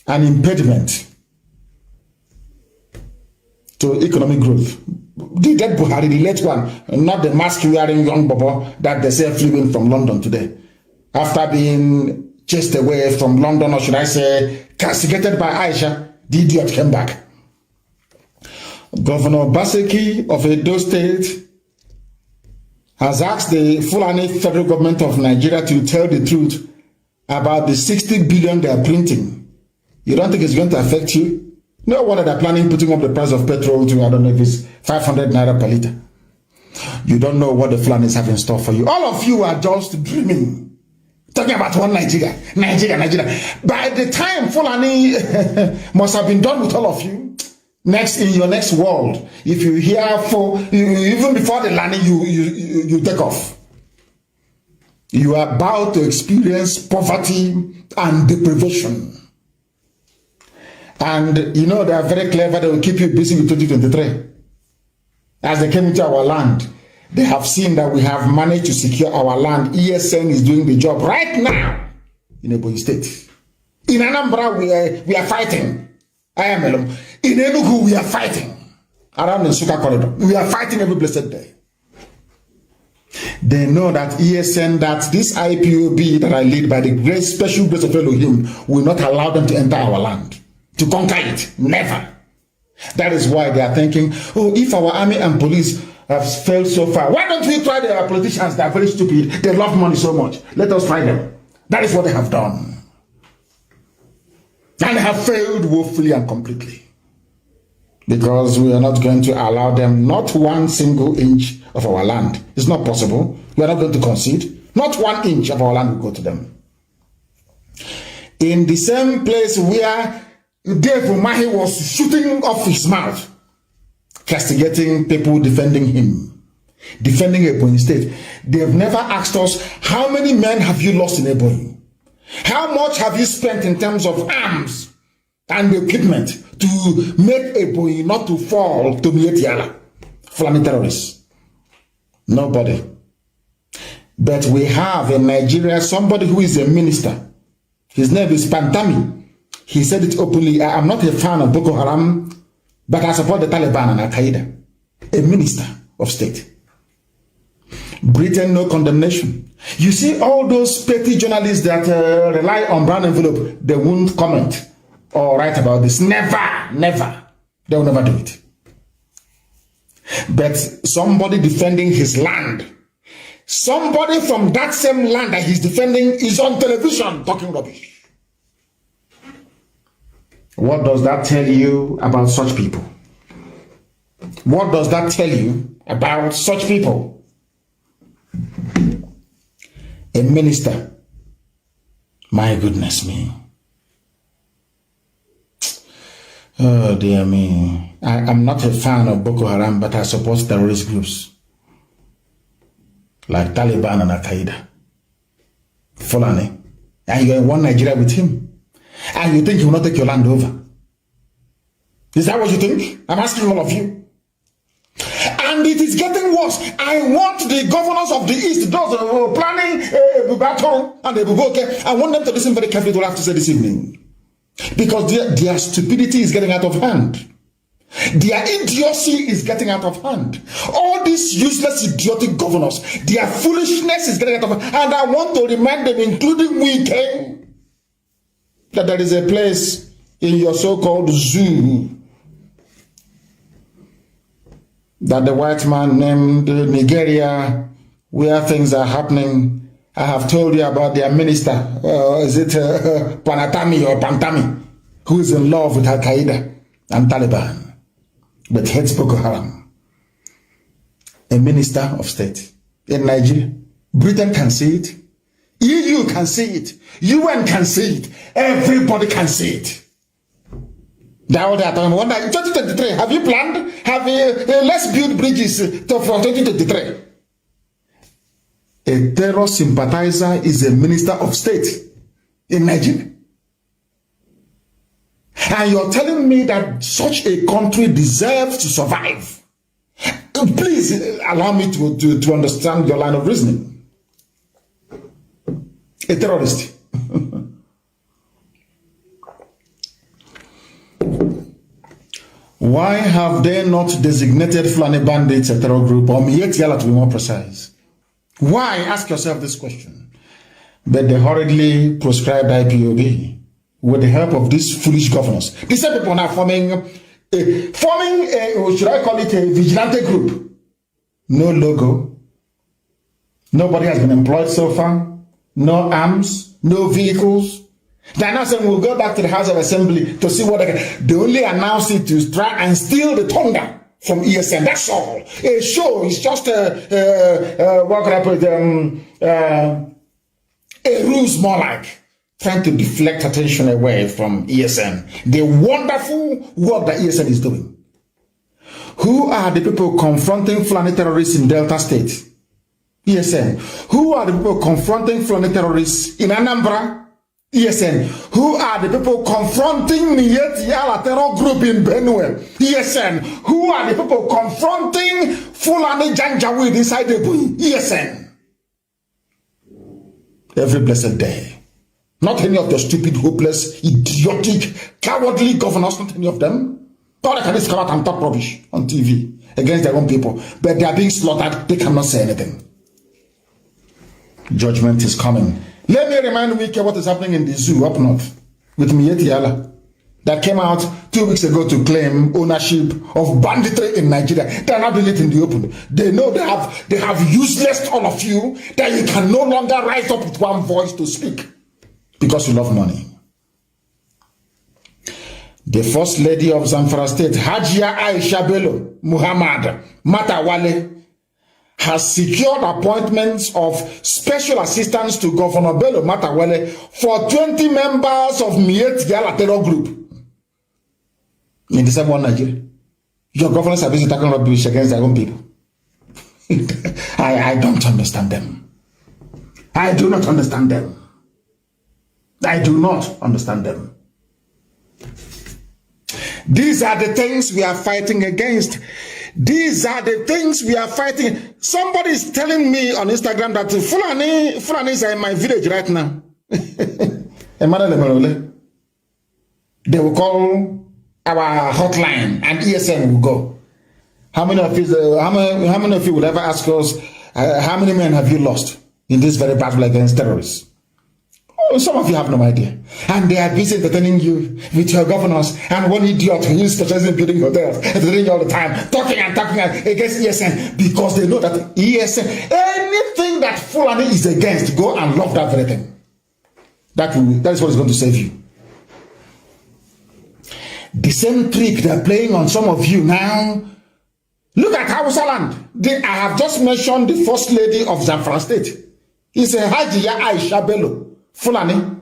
an impediment to economic growth. The dead Buhari, the late one, not the mask-wearing young bobo that they say flew in from London today. After being chased away from London, or should I say, castigated by Aisha, the idiot came back. Governor Baseki of Edo State has asked the Fulani federal government of Nigeria to tell the truth about the 60 billion they are printing. You don't think it's going to affect you? No wonder they're planning putting up the price of petrol to, I don't know if it's 500 naira per liter. You don't know what the Fulanis have in store for you. All of you are just dreaming. Talking about one Nigeria. By the time Fulani must have been done with all of you, next in your next world, if you hear even before the landing, you take off. You are about to experience poverty and deprivation. And you know they are very clever. They will keep you busy with 2023. As they came into our land, they have seen that we have managed to secure our land. ESN is doing the job right now in Ebonyi State. In Anambra, we are fighting. I am alone. In Enugu, we are fighting. Around the Suka corridor. We are fighting every blessed day. They know that ESN, that this IPOB that I lead by the great special grace of Elohim, will not allow them to enter our land, to conquer it. Never. That is why they are thinking, oh, if our army and police have failed so far, why don't we try the politicians that are very stupid? They love money so much. Let us try them. That is what they have done. And have failed woefully and completely. Because we are not going to allow them not 1 single inch of our land. It's not possible. We are not going to concede. Not 1 inch of our land will go to them. In the same place where Dave Umahi was shooting off his mouth, castigating people defending him, defending Ebonyi State, they have never asked us, how many men have you lost in Ebonyi? How much have you spent in terms of arms and equipment to make Ebonyi not to fall to Mietiala, Fulani terrorists? Nobody. But we have in Nigeria somebody who is a minister. His name is Pantami. He said it openly. I am not a fan of Boko Haram, but I support the Taliban and Al-Qaeda. A minister of state. Britain, no condemnation. You see all those petty journalists that rely on brown envelope, they won't comment or write about this. Never. They will never do it. But somebody defending his land, somebody from that same land that he's defending is on television talking rubbish. What does that tell you about such people? What does that tell you about such people? A minister. My goodness me. Oh dear me. I'm not a fan of Boko Haram, but I support terrorist groups like Taliban and Al-Qaeda. Fulani. And you're in one Nigeria with him. And you think he will not take your land over. Is that what you think? I'm asking all of you. And it is getting worse. I want the governors of the East, those who are planning battle and I want them to listen very carefully to what I have to say this evening. Because their stupidity is getting out of hand. Their idiocy is getting out of hand. All these useless, idiotic governors, their foolishness is getting out of hand. And I want to remind them, including we, that there is a place in your so-called zoo that the white man named Nigeria, where things are happening. I have told you about their minister, is it Panatami or Pantami, who is in love with Al-Qaeda and Taliban, but hates Boko Haram. A minister of state in Nigeria. Britain can see it. EU can see it. UN can see it. Everybody can see it. Now that I wonder, 2023, have you planned? Let's build bridges for 2023. A terror sympathizer is a minister of state in Nigeria. And you're telling me that such a country deserves to survive. Please allow me to understand your line of reasoning. A terrorist. Why have they not designated Fulani bandits a terror group, or Mietiala to be more precise? Why? Ask yourself this question. But they hurriedly proscribed IPOB with the help of these foolish governors. These people are forming a, should I call it a vigilante group? No logo. Nobody has been employed so far. No arms, no vehicles. They're now saying we'll go back to the House of Assembly to see what they can. They only announced it to try and steal the thunder from ESN. That's all. A show is just what can I put a ruse, more like trying to deflect attention away from ESN. The wonderful work that ESN is doing. Who are the people confronting Fulani terrorists in Delta State? ESN. Who are the people confronting Fulani terrorists in Anambra? ESN. Who are the people confronting Mietiala terror group in Benue? ESN. Who are the people confronting Fulani Janjaweed inside the Bui? ESN. Every blessed day. Not any of the stupid, hopeless, idiotic, cowardly governors, not any of them. All they can is come out and talk rubbish on TV against their own people. But they are being slaughtered, they cannot say anything. Judgment is coming. Let me remind Wike what is happening in the zoo up north with Mietiala that came out 2 weeks ago to claim ownership of banditry in Nigeria. They are not doing it in the open. They know they have useless all of you, that you can no longer rise up with one voice to speak because you love money. The First Lady of Zamfara State, Hajia Aisha Bello Muhammad Matawale, has secured appointments of special assistants to Governor Bello Matawale for 20 members of Mietiala terror group in the same one Nigeria. Your governors are busy talking rubbish against their own people. I don't understand them. I do not understand them. I do not understand them. These are the things we are fighting against. These are the things we are fighting. Somebody is telling me on Instagram that Fulanis are in my village right now. They will call our hotline and ESN will go. How many of you will ever ask us, how many men have you lost in this very battle against terrorists? Oh, some of you have no idea. And they are busy entertaining you with your governors and one idiot who is specializing in building hotels, entertaining you all the time, talking against ESN, because they know that ESN, anything that Fulani is against, go and love that very thing. That is what is going to save you. The same trick they're playing on some of you now. Look at Hausa land. I have just mentioned the First Lady of Zamfara State. It's a Hajiya Aisha Bello Fulani.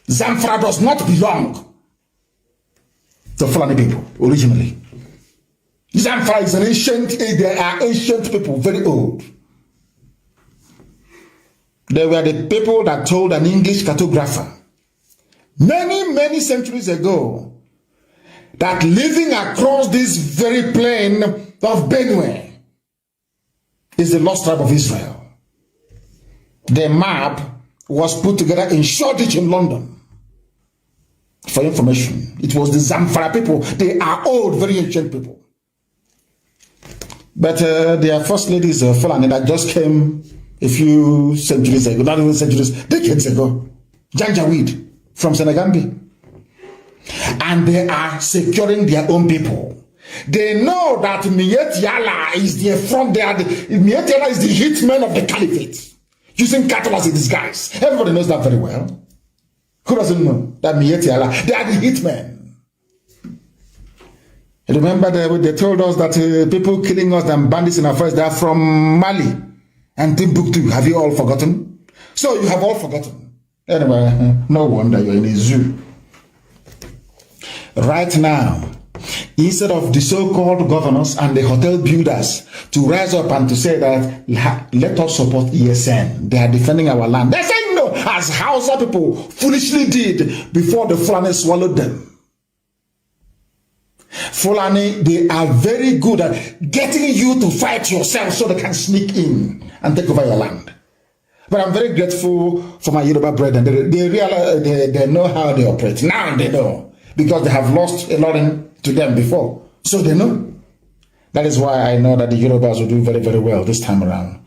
Zamfara does not belong to Fulani people originally. Zamfara is an they are ancient people, very old. They were the people that told an English cartographer many centuries ago that living across this very plain of Benue is the lost tribe of Israel. The map was put together in Shoreditch in London. For information, it was the Zamfara people. They are old, very ancient people. But their First Lady is Fulani that just came a few centuries ago, not even centuries, decades ago. Janjaweed. from Senegambia. And they are securing their own people. They know that Miet Yala is the front there. Miet Yala is the hitman of the caliphate, using cattle as a disguise. Everybody knows that very well. Who doesn't know that Miet Yala? They are the hitmen. Remember they told us that people killing us and bandits in our forest, they are from Mali and Timbuktu. Have you all forgotten? So you have all forgotten. Anyway, no wonder you're in a zoo. Right now, instead of the so-called governors and the hotel builders to rise up and to say that let us support ESN, they are defending our land. They're saying no, as Hausa people foolishly did before the Fulani swallowed them. Fulani, they are very good at getting you to fight yourself so they can sneak in and take over your land. But I'm very grateful for my Yoruba brethren. They realize they know how they operate. Now they know, because they have lost a lot to them before. So they know. That is why I know that the Yorubas will do very, very well this time around.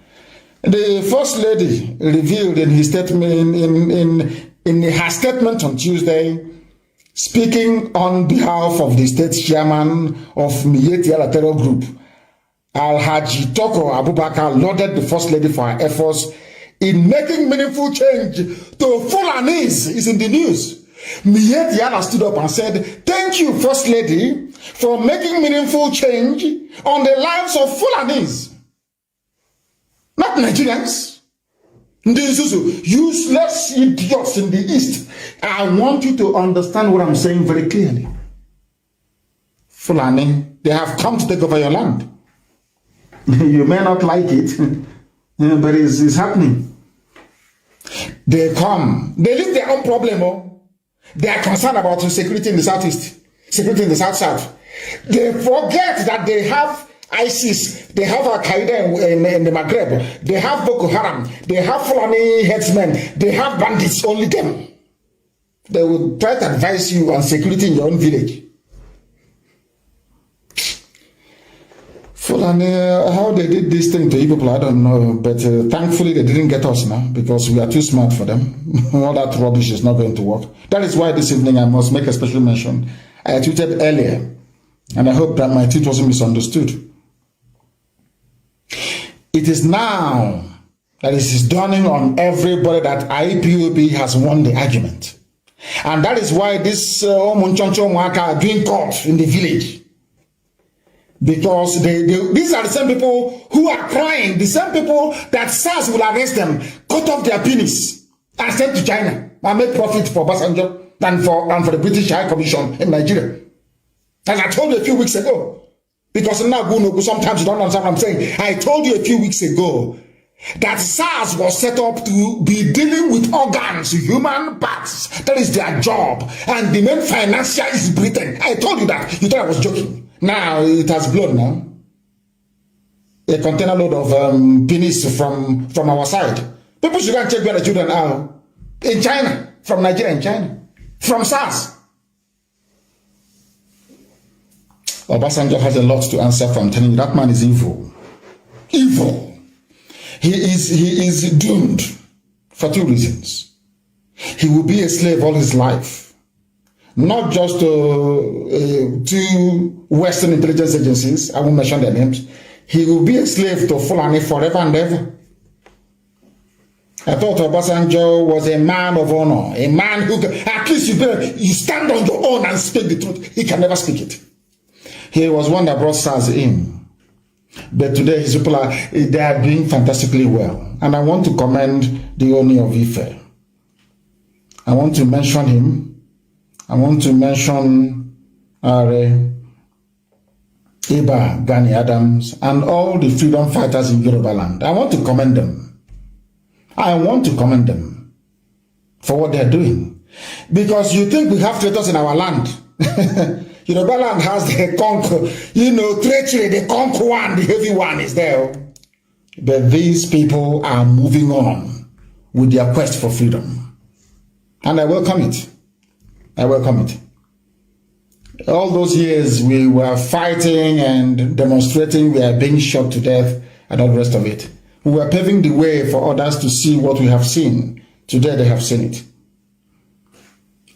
The First Lady revealed in his statement, in her statement on Tuesday, speaking on behalf of the state chairman of Miyetti Yala Terror Group, Alhaji Toko Abubakar lauded the First Lady for her efforts in making meaningful change to Fulanis. Is in the news. Miyetti Yala stood up and said, "Thank you, First Lady, for making meaningful change on the lives of Fulanis, not Nigerians. Useless idiots in the East. I want you to understand what I'm saying very clearly. Fulani, they have come to take over your land. You may not like it, but it's happening. They come. They leave their own problem. Oh. They are concerned about security in the Southeast, security in the South-South. They forget that they have ISIS, they have Al-Qaeda in the Maghreb, they have Boko Haram, they have Fulani headsmen, they have bandits, only them. They will try to advise you on security in your own village. Fulani, how they did this thing to you people, I don't know, but thankfully they didn't get us now, because we are too smart for them. All that rubbish is not going to work. That is why this evening I must make a special mention. I tweeted earlier, and I hope that my tweet wasn't misunderstood. It is now that it is dawning on everybody that IPOB has won the argument. And that is why this Omunchoncho Mwaka are doing court in the village. Because these are the same people who are crying, the same people that SARS will arrest them, cut off their penis, and send to China, and make profit for Basanjo and for the British High Commission in Nigeria. As I told you a few weeks ago. Because now, sometimes you don't understand what I'm saying. I told you a few weeks ago that SARS was set up to be dealing with organs, human parts. That is their job. And the main financier is Britain. I told you that. You thought I was joking. Now, it has blown now. A container load of penis from our side. People should go and check where the children are. In China. From Nigeria and China. From SARS. Obasanjo has a lot to answer for. I'm telling you, that man is evil. Evil. He is doomed for two reasons. He will be a slave all his life. Not just to Western intelligence agencies, I won't mention their names. He will be a slave to Fulani forever and ever. I thought Obasanjo was a man of honor, a man who, at least you stand on your own and speak the truth. He can never speak it. He was one that brought SARS in. But today his people they are doing fantastically well. And I want to commend the Oni of Ife. I want to mention him. I want to mention Iba Gani Adams and all the freedom fighters in Yoruba land. I want to commend them. I want to commend them for what they are doing. Because you think we have traitors in our land. Yoruba land has the conquer, treachery, the conquer one, the heavy one is there. But these people are moving on with their quest for freedom. And I welcome it. I welcome it. All those years we were fighting and demonstrating, we are being shot to death and all the rest of it. We were paving the way for others to see what we have seen. Today they have seen it.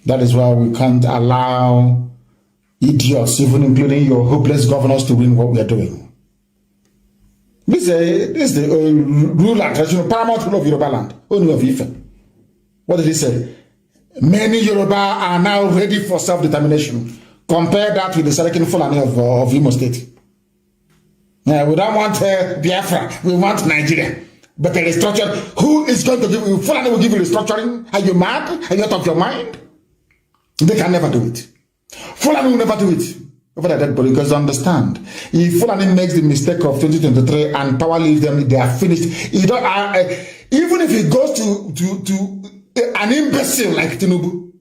That is why we can't allow idiots, even including your hopeless governors, to win what we are doing. This is the rule and traditional paramount rule of Yoruba land, only of Ife. What did he say? Many Yoruba are now ready for self-determination. Compare that with the Serikin Fulani of Imo State. We don't want Biafra, we want Nigeria. But the restructure, who is going to give you? Fulani will give you restructuring? Are you mad? Are you out of your mind? They can never do it. Fulani will never do it over their dead body, because understand, if Fulani makes the mistake of 2023 and power leaves them, they are finished. You don't, even if it goes to an imbecile like Tinubu,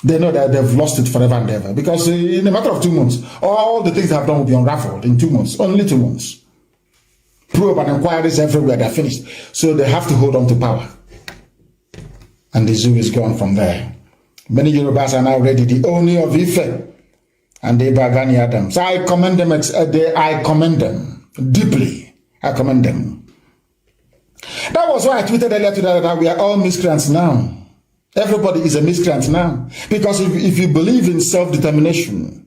they know that they've lost it forever and ever, because in a matter of 2 months, all the things they have done will be unraveled in 2 months, only 2 months. Probe and inquiries everywhere, they're finished. So they have to hold on to power. And the zoo is gone from there. Many Yorubas are now ready, the Oni of Ife and the Bagani Adams. I commend them, I commend them deeply. I commend them. That was why I tweeted earlier today that we are all miscreants now. Everybody is a miscreant now. Because if you believe in self-determination,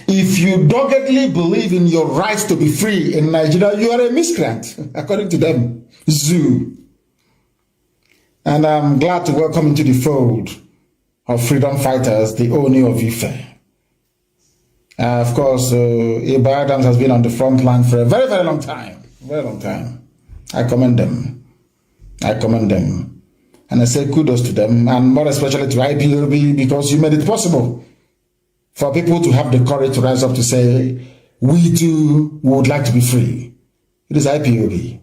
if you doggedly believe in your right to be free in Nigeria, you are a miscreant, according to them. Zoo. And I'm glad to welcome into the fold of freedom fighters, the Oni of Ife. Of course, Iba Adams has been on the front line for a very, very long time. Very long time. I commend them. I commend them. And I say kudos to them, and more especially to IPOB, because you made it possible for people to have the courage to rise up to say, we too would like to be free. It is IPOB.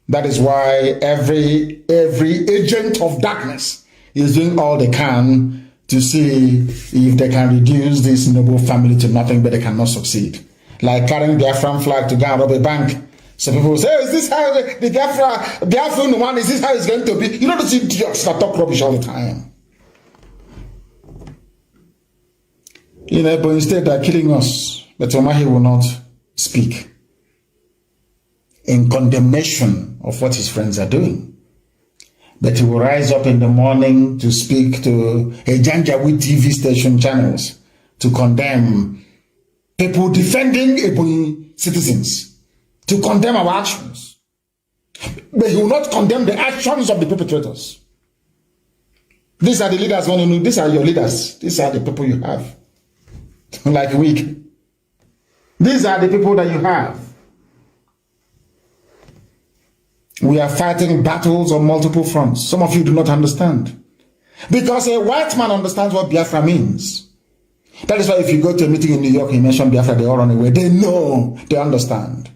That is why every agent of darkness is doing all they can to see if they can reduce this noble family to nothing, but they cannot succeed. Like carrying the Biafran flag to go and rob a bank. Some people say, is this how the Biafran one, is this how it's going to be? You know those idiots that talk rubbish all the time. You know, but instead they're killing us. But Omahi will not speak in condemnation of what his friends are doing. But he will rise up in the morning to speak to a Janjaweed TV station channels to condemn people defending Ebonyi citizens, to condemn our actions. But he will not condemn the actions of the perpetrators. These are the leaders, these are your leaders. These are the people you have. Like weak. These are the people that you have. We are fighting battles on multiple fronts. Some of you do not understand. Because a white man understands what Biafra means. That is why if you go to a meeting in New York and you mention Biafra, they all run away. They know, they understand.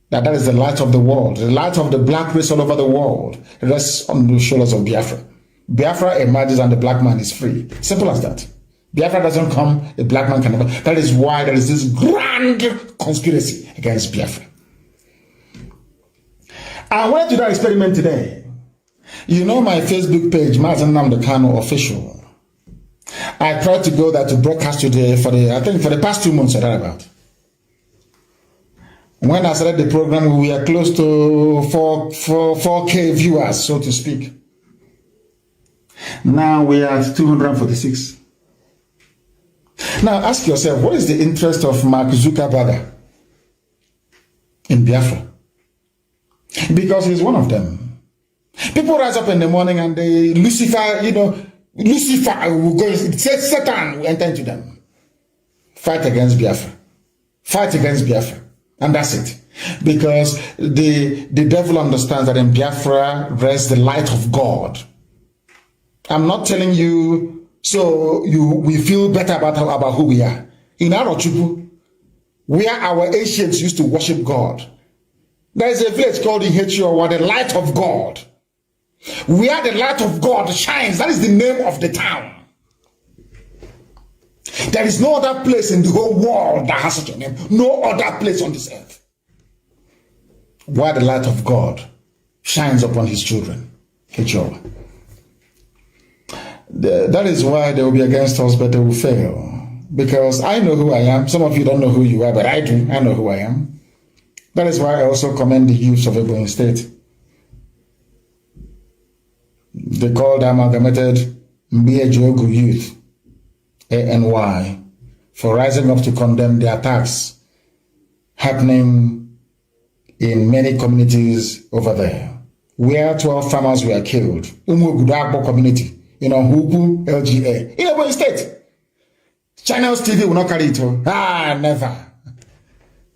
That is the light of the world. The light of the black race all over the world rests on the shoulders of Biafra. Biafra emerges and the black man is free. Simple as that. Biafra doesn't come, a black man can never. That is why there is this grand conspiracy against Biafra. I went to that experiment today. You know my Facebook page, Mazi Nnamdi Kanu official. I tried to go there to broadcast today I think for the past 2 months or thereabout. When I started the program, we were close to 4K viewers, so to speak. Now we are at 246. Now ask yourself, what is the interest of Mark Zuckerberg in Biafra? Because he's one of them. People rise up in the morning and they, Lucifer will go, Satan will enter into them. Fight against Biafra. Fight against Biafra. And that's it. Because the devil understands that in Biafra rests the light of God. I'm not telling you so we feel better about who we are. In Arochukwu, where our ancients used to worship God, there is a village called Ihechior, where the light of God, where the light of God shines. That is the name of the town. There is no other place in the whole world that has such a name. No other place on this earth. Where the light of God shines upon his children. Ihechior. That is why they will be against us, but they will fail. Because I know who I am. Some of you don't know who you are, but I do. I know who I am. That is why I also commend the youth of Ebonyi State. they call the amalgamated Mbiajogu Youth, ANY, for rising up to condemn the attacks happening in many communities over there, where 12 farmers were killed. Umugudagbo community, Huku, LGA, in Ebonyi State. Channels TV will not carry it. Never.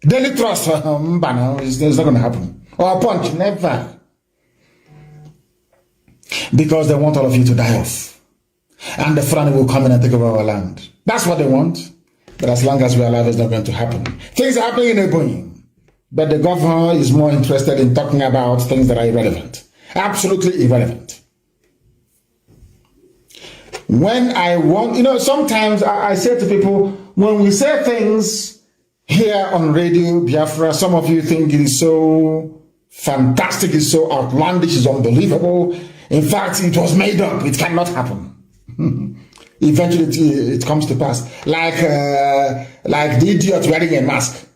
Daily Trust, it's not going to happen. Or Punch, never. Because they want all of you to die off. And the Fulani will come in and take over our land. That's what they want. But as long as we are alive, it's not going to happen. Things are happening in Ebonyi. But the governor is more interested in talking about things that are irrelevant. Absolutely irrelevant. When I want, sometimes I say to people, when we say things here on Radio Biafra, some of you think it is so fantastic, it's so outlandish, it's unbelievable. In fact, it was made up. It cannot happen. Eventually, it comes to pass. Like the idiot wearing a mask.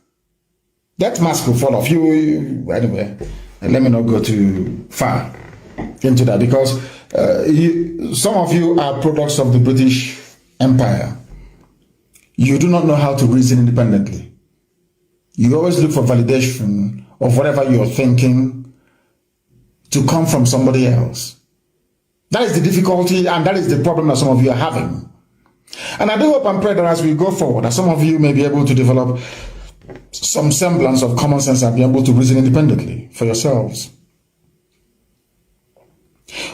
That mask will fall off. Anyway, let me not go too far into that, because some of you are products of the British Empire. You do not know how to reason independently. You always look for validation of whatever you're thinking to come from somebody else. That is the difficulty, and that is the problem that some of you are having. And I do hope and pray that as we go forward, that some of you may be able to develop some semblance of common sense and be able to reason independently for yourselves.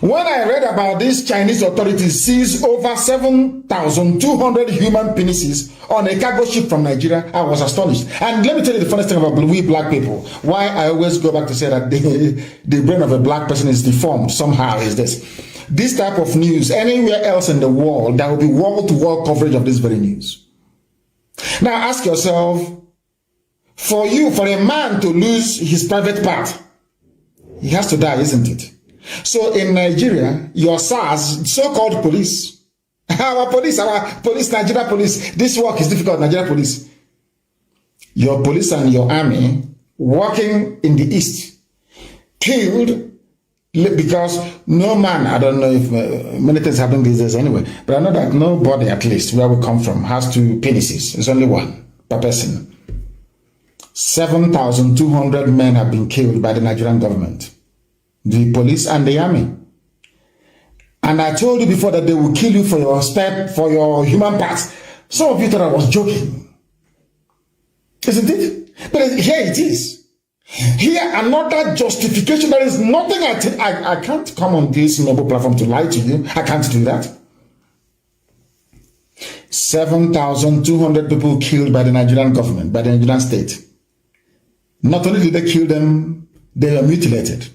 When I read about these Chinese authorities seized over 7,200 human penises on a cargo ship from Nigeria, I was astonished. And let me tell you the funniest thing about we black people. Why I always go back to say that the brain of a black person is deformed somehow is this. This type of news, anywhere else in the world, there will be wall-to-wall coverage of this very news. Now ask yourself, for a man to lose his private part, he has to die, isn't it? So in Nigeria, your SARS, so-called police, our police, Nigeria police, this work is difficult, Nigeria police. Your police and your army working in the east killed, because no man, I don't know if many things happen these days anyway, but I know that nobody, at least where we come from, has two penises. It's only one per person. 7,200 men have been killed by the Nigerian government, the police and the army. And I told you before that they will kill you for your human parts. Some of you thought I was joking. Isn't it? But here it is. Here another justification. There is nothing I can't come on this noble platform to lie to you. I can't do that. 7,200 people killed by the Nigerian government, by the Nigerian state. Not only did they kill them, they were mutilated.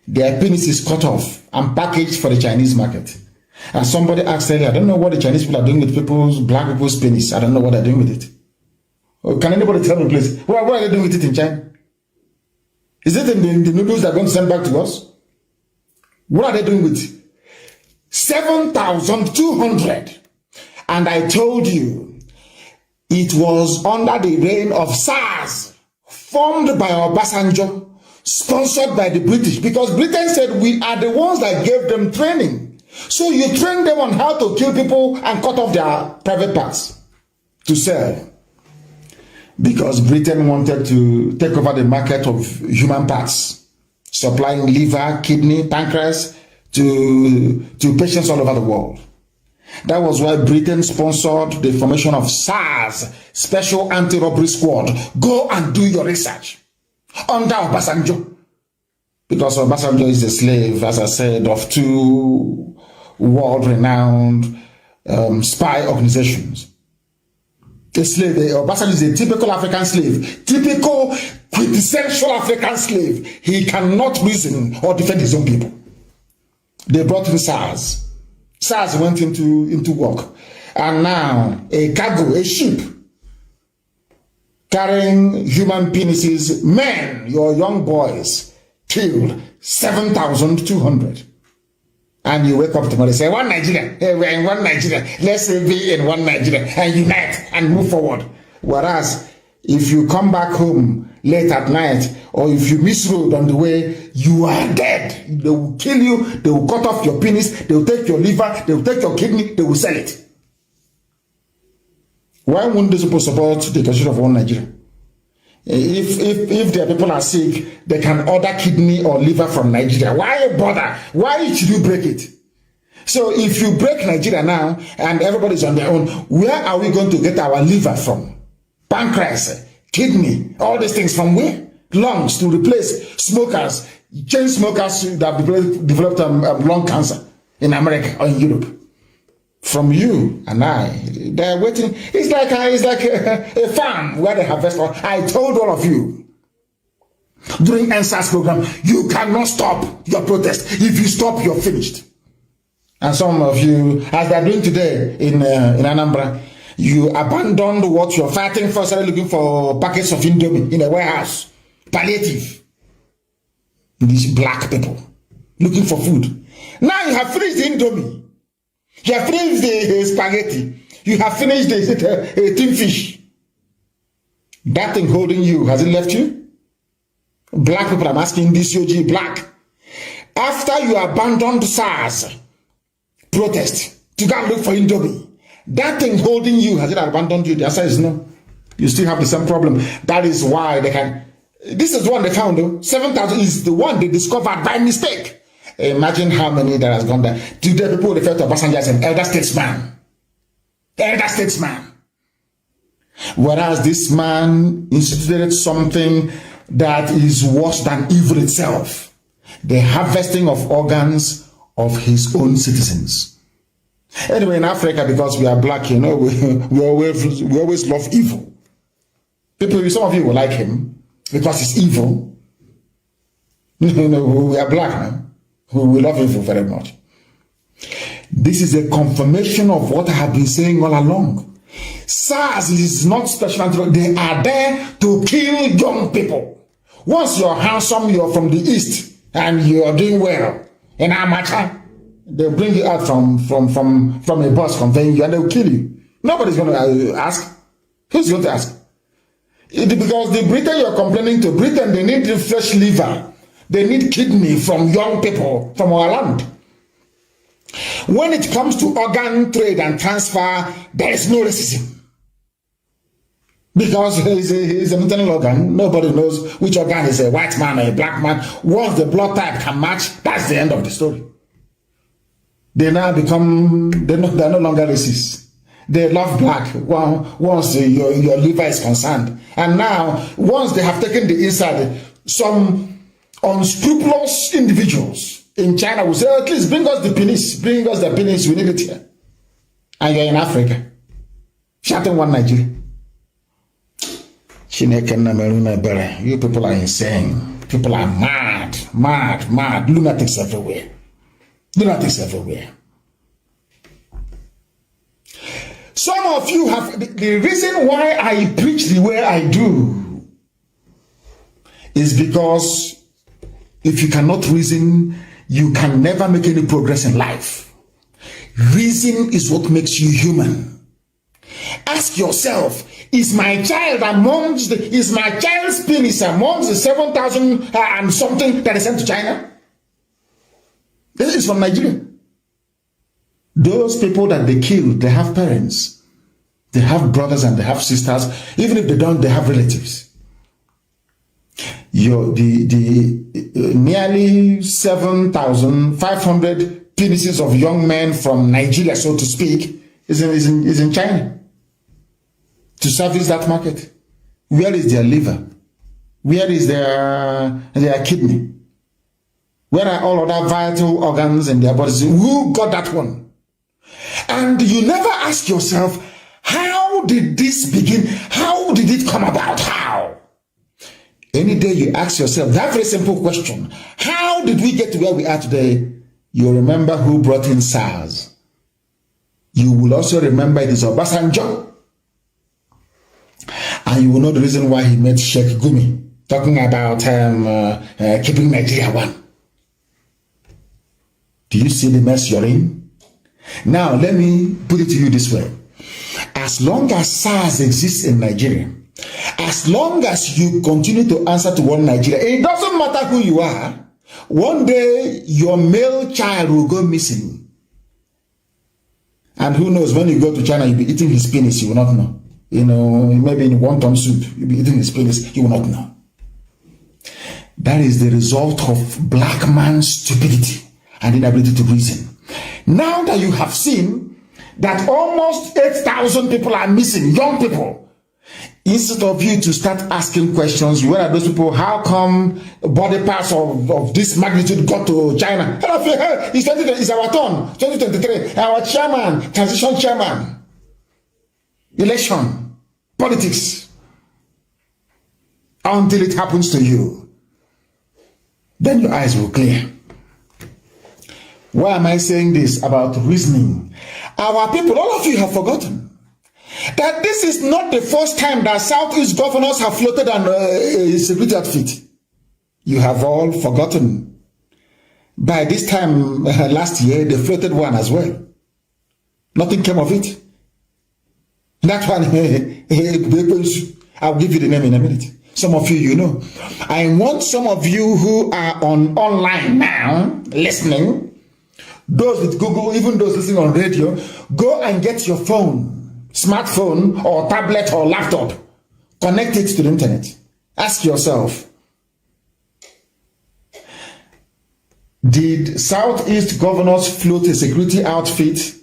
Their penis is cut off and packaged for the Chinese market. And somebody asked earlier, I don't know what the Chinese people are doing with black people's penis. I don't know what they're doing with it. Oh, can anybody tell me, please? What are they doing with it in China? Is it in the noodles they're going to send back to us? What are they doing with it? 7,200. And I told you, it was under the reign of SARS, formed by Obasanjo, sponsored by the British, because Britain said we are the ones that gave them training. So you train them on how to kill people and cut off their private parts to sell. Because Britain wanted to take over the market of human parts, supplying liver, kidney, pancreas to patients all over the world. That was why Britain sponsored the formation of SARS, Special Anti-Robbery Squad. Go and do your research under Obasanjo. Because Obasanjo is a slave, as I said, of two world-renowned spy organizations. A slave, Obasanjo is a typical African slave, typical quintessential African slave. He cannot reason or defend his own people. They brought in SARS. SARS went into work. And now a cargo, a ship, carrying human penises, men, your young boys, killed 7,200. And you wake up tomorrow and say, one Nigeria, hey, we're in one Nigeria. Let's be in one Nigeria and unite and move forward. Whereas, if you come back home late at night, or if you miss road on the way, you are dead. They will kill you, they will cut off your penis, they will take your liver, they will take your kidney, they will sell it. Why wouldn't they support the constitution of one Nigeria? If their people are sick, they can order kidney or liver from Nigeria. Why bother? Why should you break it? So if you break Nigeria now and everybody's on their own, where are we going to get our liver from? Pancreas, kidney, all these things from where? Lungs to replace smokers, chain smokers that have developed lung cancer in America or in Europe. From you and I, they're waiting. It's like a farm where they harvest. I told all of you during NSAS program, you cannot stop your protest. If you stop, you're finished. And some of you, as they're doing today in Anambra, you abandoned what you're fighting for, started looking for packets of Indomie in a warehouse. Palliative. These black people looking for food. Now you have finished the Indomie. You have finished the spaghetti. You have finished the tin fish. That thing holding you, has it left you? Black people, I'm asking this OG black. After you abandoned SARS protest to go and look for Indomie, that thing holding you, has it abandoned you? The answer is no. You still have the same problem. That is why they can. This is the one they found though. 7,000 is the one they discovered by mistake. Imagine how many that has gone there. Today people refer to Obasanjo as an elder statesman. Elder statesman. Whereas this man instituted something that is worse than evil itself. The harvesting of organs of his own citizens. Anyway, in Africa, because we are black, you know, we always love evil. People, some of you will like him because he's evil. You know, we are black, man. We love evil very much. This is a confirmation of what I have been saying all along. SARS is not special. They are there to kill young people. Once you're handsome, you're from the east, and you're doing well in Amacha, they'll bring you out from a bus conveying you, and they'll kill you. Nobody's going to ask. Who's going to ask? Because the Britain you're complaining to, Britain, they need the fresh liver. They need kidney from young people from our land. When it comes to organ trade and transfer, there is no racism. Because he's a maternal organ. Nobody knows which organ is a white man or a black man. Once the blood type can match, that's the end of the story. They now become, they're no longer racist. They love black once your liver is concerned. And now, once they have taken the inside, some unscrupulous individuals in China will say, at least bring us the penis, we need it here. And you're in Africa. Shouting one Nigeria. You people are insane. People are mad. Lunatics everywhere. Some of you have, the reason why I preach the way I do is because if you cannot reason, you can never make any progress in life. Reason is what makes you human. Ask yourself, is my child's penis amongst the 7,000 and something that is sent to China? This is from Nigeria. Those people that they killed, they have parents. They have brothers and they have sisters. Even if they don't, they have relatives. Nearly 7,500 penises of young men from Nigeria, so to speak, is in China to service that market. Where is their liver? Where is their kidney? Where are all other vital organs in their bodies? Who got that one? And you never ask yourself, how did this begin? How did it come about? How? Any day you ask yourself that very simple question, how did we get to where we are today? You remember who brought in SARS. You will also remember it is Obasanjo. And you will know the reason why he made Sheikh Gumi talking about keeping Nigeria one. Do you see the mess you're in? Now, let me put it to you this way. As long as SARS exists in Nigeria, As long as you continue to answer to one Nigeria, it doesn't matter who you are. One day, your male child will go missing. And who knows, when you go to China, you'll be eating his penis, you will not know. You know, maybe in wonton soup, you'll be eating his penis, you will not know. That is the result of black man's stupidity and inability to reason. Now that you have seen that almost 8,000 people are missing, young people, instead of you to start asking questions, where are those people? How come body parts of this magnitude got to China? It's our turn, 2023. Our chairman, transition chairman, election, politics. Until it happens to you, then your eyes will clear. Why am I saying this about reasoning? Our people, all of you have forgotten that this is not the first time that Southeast governors have floated on a security outfit. You have all forgotten. By this time last year, they floated one as well. Nothing came of it. That one, I'll give you the name in a minute. Some of you know. I want some of you who are online now, listening, those with Google, even those listening on radio, go and get your phone, smartphone or tablet or laptop, connect it to the internet. Ask yourself, did Southeast governors float a security outfit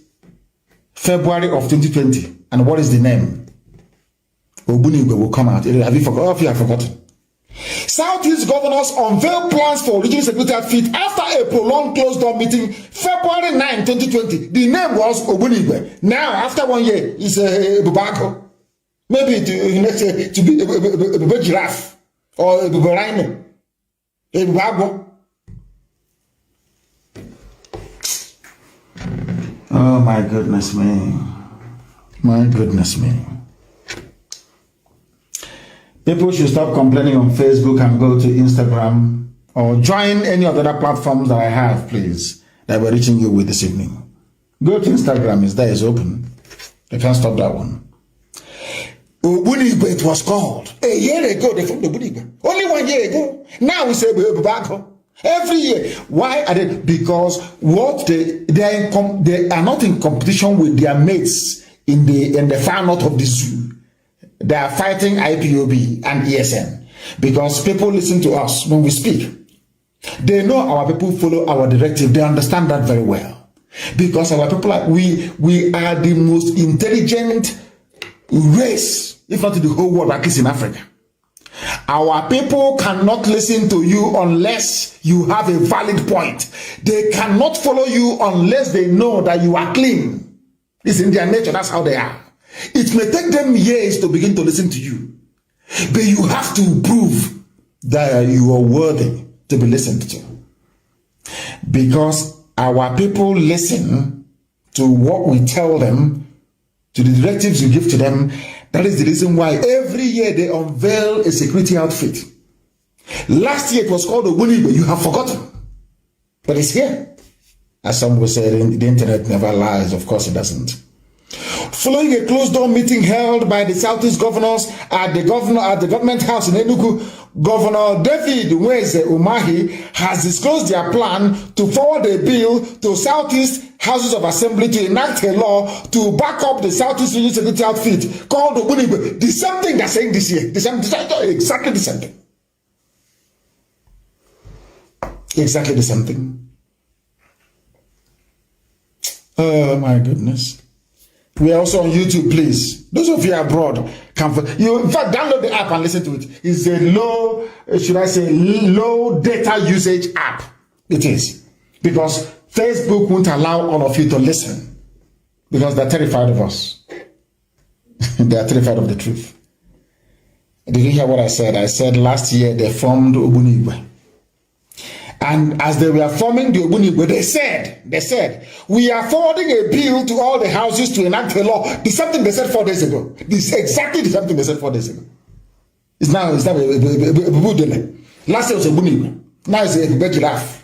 February of 2020? And what is the name? Obunigwe will come out. Have you forgotten? All of you have forgotten. Southeast governors unveil plans for regional security outfit after a prolonged closed-door meeting February 9, 2020. The name was Obunigwe. Now, after 1 year, it's a Bubako. Maybe to be a giraffe or a rhino. A Bubago. Oh my goodness me. My goodness me. People should stop complaining on Facebook and go to Instagram or join any of the other platforms that I have, please, that we're reaching you with this evening. Go to Instagram, it's open. They can't stop that one. Obunigwe, it was called. A year ago, they formed Obunigwe. Only 1 year ago. Now we say Bubako. Every year. Why are they? Because what they are not in competition with their mates in the far north of the zoo. They are fighting IPOB and ESN because people listen to us when we speak. They know our people follow our directive. They understand that very well because our people we are the most intelligent race, if not in the whole world, at least in Africa. Our people cannot listen to you unless you have a valid point. They cannot follow you unless they know that you are clean. It's in their nature. That's how they are. It may take them years to begin to listen to you, but you have to prove that you are worthy to be listened to. Because our people listen to what we tell them, to the directives we give to them. That is the reason why every year they unveil a security outfit. Last year it was called Obunigwe. You have forgotten, but it's here. As some will say, the internet never lies. Of course it doesn't. Following a closed-door meeting held by the Southeast governors at the government house in Enugu, Governor David Nweze Umahi has disclosed their plan to forward a bill to Southeast Houses of Assembly to enact a law to back up the Southeast Regional Security Outfit called Obunigwe. The same thing they're saying this year. Exactly the same thing. Exactly the same thing. Oh my goodness. We are also on YouTube, please. Those of you abroad can in fact download the app and listen to it. It's a low, should I say, low data usage app. It is. Because Facebook won't allow all of you to listen. Because they're terrified of us. They are terrified of the truth. Did you hear what I said? I said last year they formed Obunigwe. And as they were forming the Obunigwe, they said, we are forwarding a bill to all the houses to enact a law. The same thing they said 4 days ago. This exactly the same thing they said 4 days ago. It's now last year was Obunigwe. Now it's a giraffe.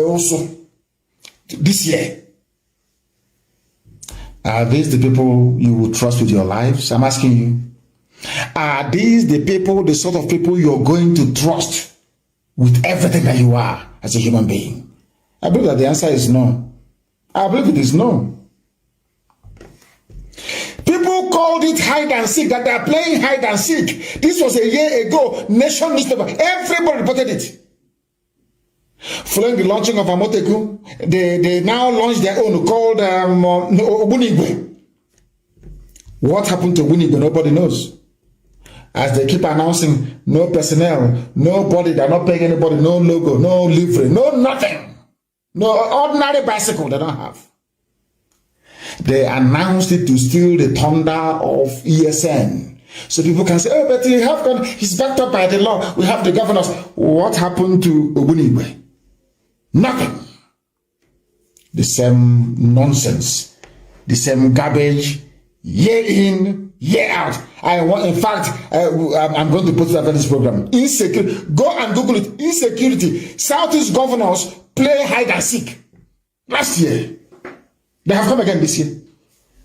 Also this year. Are these the people you will trust with your lives? I'm asking you. Are these the people, the sort of people you're going to trust with everything that you are as a human being? I believe that the answer is no. I believe it is no. People called it hide and seek, that they are playing hide and seek. This was a year ago. Nation newspaper, everybody reported it. Following the launching of Amoteku, they now launched their own called Ogbunigwe. What happened to Ogbunigwe? Nobody knows. As they keep announcing, no personnel, nobody, they're not paying anybody, no logo, no livery, no nothing. No ordinary bicycle they don't have. They announced it to steal the thunder of ESN. So people can say, oh, but we have gone, he's backed up by the law. We have the governors. What happened to Ogbunigwe? Nothing. The same nonsense. The same garbage. Year in, year out. In fact, I'm going to put that on this program. Insecurity. Go and Google it. Insecurity. Southeast governors play hide and seek. Last year. They have come again this year.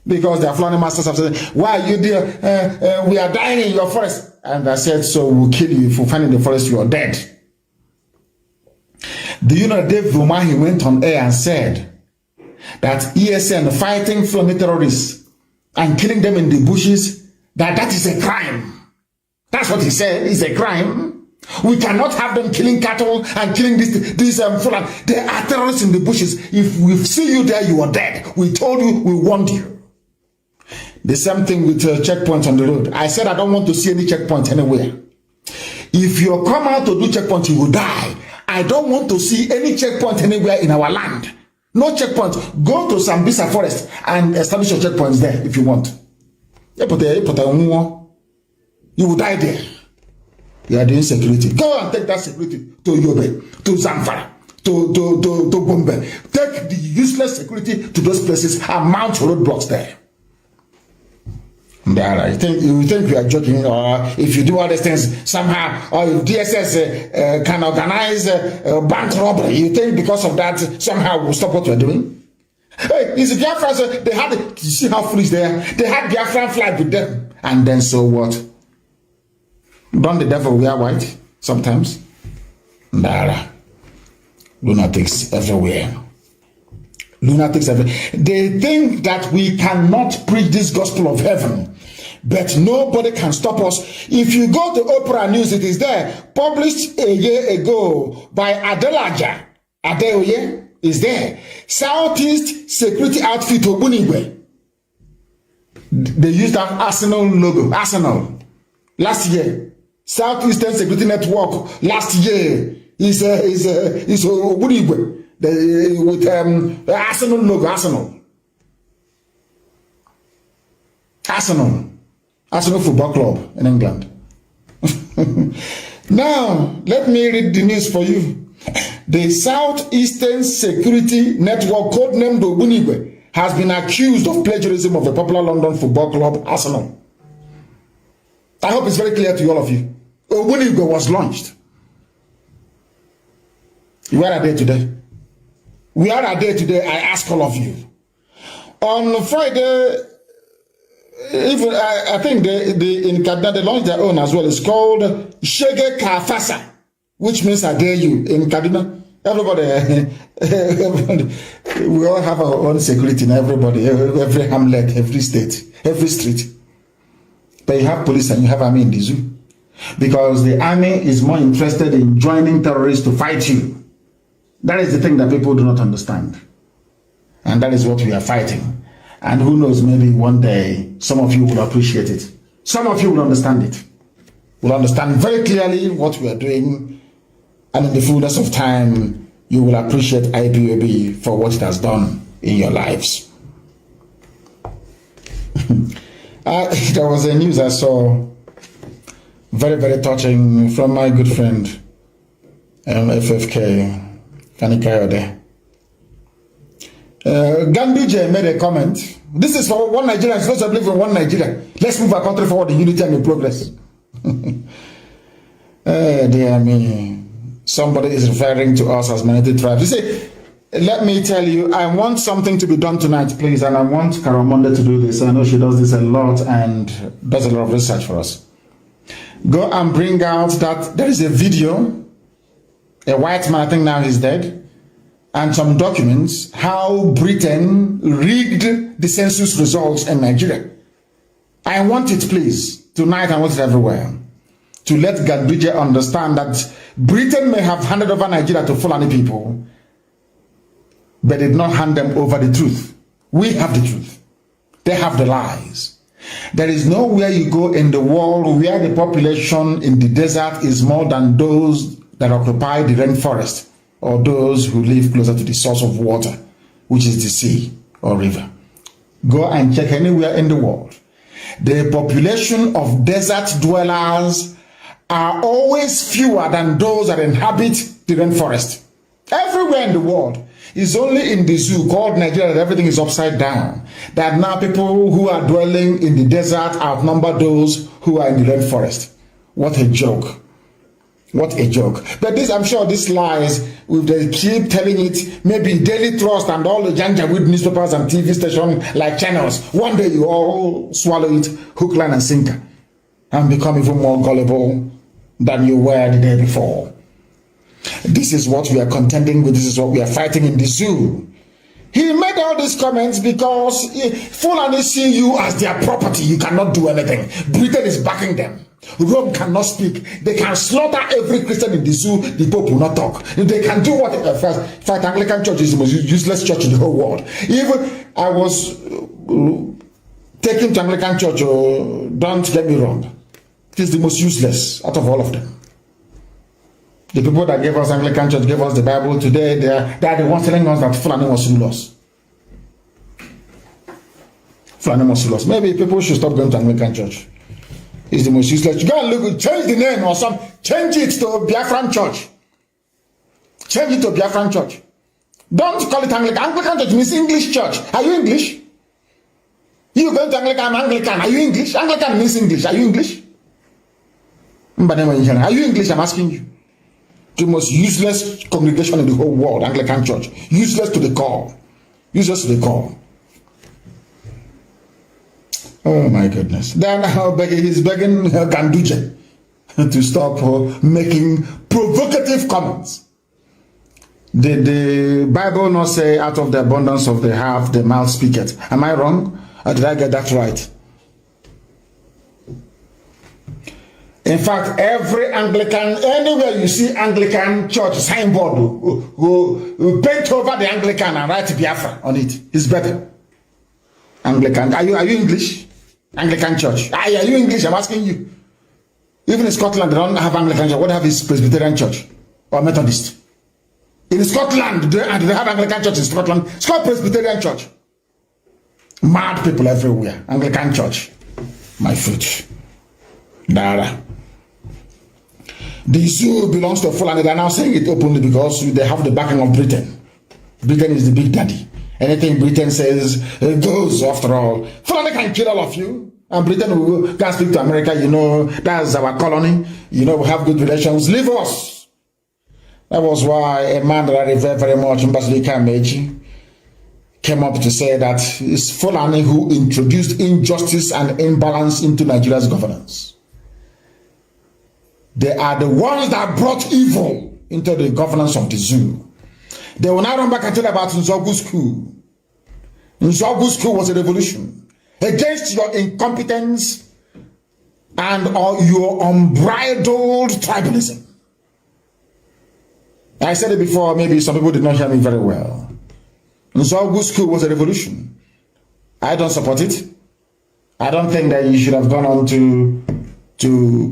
Because their flying masters have said, why are you there? We are dying in your forest. And I said, so we'll kill you. If we find in the forest, you are dead. Do you know that Dave Vumahi went on air and said that ESN fighting Fulani terrorists and killing them in the bushes, that is a crime. That's what he said. It's a crime. We cannot have them killing cattle and killing these Fulani. They are terrorists in the bushes. If we see you there, you are dead. We told you, we warned you. The same thing with checkpoints on the road. I said I don't want to see any checkpoint anywhere. If you come out to do checkpoint, you will die. I don't want to see any checkpoint anywhere in our land. No checkpoint. Go to Sambisa Forest and establish your checkpoints there if you want. You will die there. You are doing security. Go and take that security to Yobe, to Zamfara, to Gombe. Take the useless security to those places and mount roadblocks there. You think we are joking, or if you do all these things somehow, or if DSS can organize bank robbery, you think because of that somehow we'll stop what we're doing? Hey, is Biafra, they had, you see how foolish they are? They had Biafran flag with them. And then so what? Don't the devil wear white sometimes? Nah, lunatics everywhere. Lunatics everywhere. They think that we cannot preach this gospel of heaven, but nobody can stop us. If you go to Oprah News, it is there. Published a year ago by Adelaja Adeoye is there. Southeast Security Outfit Ogbunigwe. They used that Arsenal logo. Arsenal. Last year. Southeastern Security Network. Last year is Ogbunigwe. With the Arsenal logo. Arsenal Football Club in England. Now, let me read the news for you. The Southeastern Security Network, codenamed Ogbunigwe, has been accused of plagiarism of the popular London football club Arsenal. I hope it's very clear to all of you. Ogbunigwe was launched. Where are they today? Where are they today? I ask all of you. On Friday, even I think in Kaduna they launched their own as well. It's called Shege Kafasa, which means I dare you. In Kaduna, everybody, we all have our own security in everybody, every hamlet, every state, every street. But you have police and you have army in the zoo. Because the army is more interested in joining terrorists to fight you. That is the thing that people do not understand. And that is what we are fighting. And who knows, maybe one day, some of you will appreciate it. Some of you will understand it. Will understand very clearly what we are doing. And in the fullness of time, you will appreciate IPOB for what it has done in your lives. There was a news I saw, very, very touching, from my good friend, FFK. Ganduje made a comment. This is for one Nigeria. It's supposed to believe in one Nigeria. Let's move our country forward in unity and in progress. Dear me. Somebody is referring to us as minority tribes. You see, let me tell you, I want something to be done tonight, please, and I want Karamonde to do this. I know she does this a lot and does a lot of research for us. Go and bring out that there is a video, a white man, I think now he's dead, and some documents, how Britain rigged the census results in Nigeria. I want it, please, tonight. I want it everywhere, to let Ganduje understand that Britain may have handed over Nigeria to Fulani people, but did not hand them over the truth. We have the truth. They have the lies. There is nowhere you go in the world where the population in the desert is more than those that occupy the rainforest or those who live closer to the source of water, which is the sea or river. Go and check anywhere in the world. The population of desert dwellers are always fewer than those that inhabit the rainforest. Everywhere in the world. It's only in the zoo called Nigeria that everything is upside down. That now people who are dwelling in the desert outnumber those who are in the rainforest. What a joke. What a joke. But this, I'm sure these lies, if they keep telling it, maybe Daily Trust and all the Janjaweed newspapers and TV stations like channels, one day you all swallow it hook, line, and sinker and become even more gullible than you were the day before. This is what we are contending with. This is what we are fighting in the zoo. He made all these comments because Fulani see you as their property. You cannot do anything. Britain is backing them. Rome cannot speak. They can slaughter every Christian in the zoo. The Pope will not talk. They can do whatever. Fact, Anglican Church is the most useless church in the whole world. Even I was taken to Anglican Church. Don't get me wrong. It is the most useless out of all of them. The people that gave us Anglican Church, gave us the Bible today, they are the ones telling us that Fulani must rule us. Fulani must rule us. Maybe people should stop going to Anglican Church. It's the most useless. Go and look, change the name or something. Change it to Biafran Church. Change it to Biafran Church. Don't call it Anglican. Anglican Church means English Church. Are you English? You going to Anglican, I'm Anglican. Are you English? Anglican means English. Are you English? Are you English? I'm asking you. The most useless congregation in the whole world, Anglican Church. Useless to the core. Useless to the core. Oh my goodness. Then he's begging Ganduje to stop making provocative comments. Did the Bible not say out of the abundance of the heart the mouth speaketh? Am I wrong? Or did I get that right? In fact, every Anglican, anywhere you see Anglican church signboard, who paint over the Anglican and write Biafra on it. It's better. Anglican. Are you English? Anglican church. Are you English? I'm asking you. Even in Scotland, they don't have Anglican church. What they have is Presbyterian church or Methodist. In Scotland, do they have Anglican church in Scotland? It's called Presbyterian church. Mad people everywhere. Anglican church. My foot. Dara. The zoo belongs to Fulani. They're now saying it openly because they have the backing of Britain. Britain is the big daddy. Anything Britain says goes, after all. Fulani can kill all of you. And Britain will can speak to America. You know, that's our colony. You know, we have good relations. Leave us. That was why a man that I revere very much, Mbasili Kameji, came up to say that it's Fulani who introduced injustice and imbalance into Nigeria's governance. They are the ones that brought evil into the governance of the zoo. They will now run back and tell about Nzogu's coup. Nzogu's coup was a revolution against your incompetence and your unbridled tribalism. I said it before, maybe some people did not hear me very well. Nzogu's coup was a revolution. I don't support it. I don't think that you should have gone on to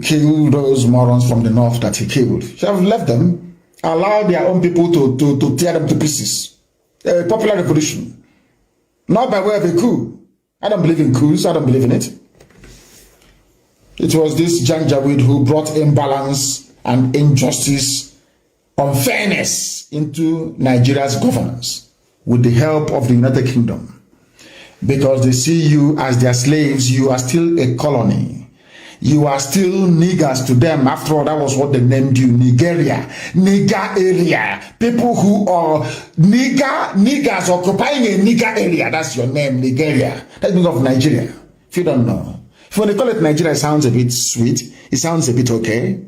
kill those morons from the north that he killed. Should have left them, allowed their own people to tear them to pieces. A popular revolution. Not by way of a coup. I don't believe in coups. I don't believe in it. It was this Janjaweed who brought imbalance and injustice, unfairness into Nigeria's governance with the help of the United Kingdom. Because they see you as their slaves, you are still a colony. you are still niggers to them. After all, that was what they named you, Nigeria. Nigger area. People who are niggers occupying a nigger area. That's your name, Nigeria. That's meaning of Nigeria. If you don't know. If when they call it Nigeria, it sounds a bit sweet. It sounds a bit okay.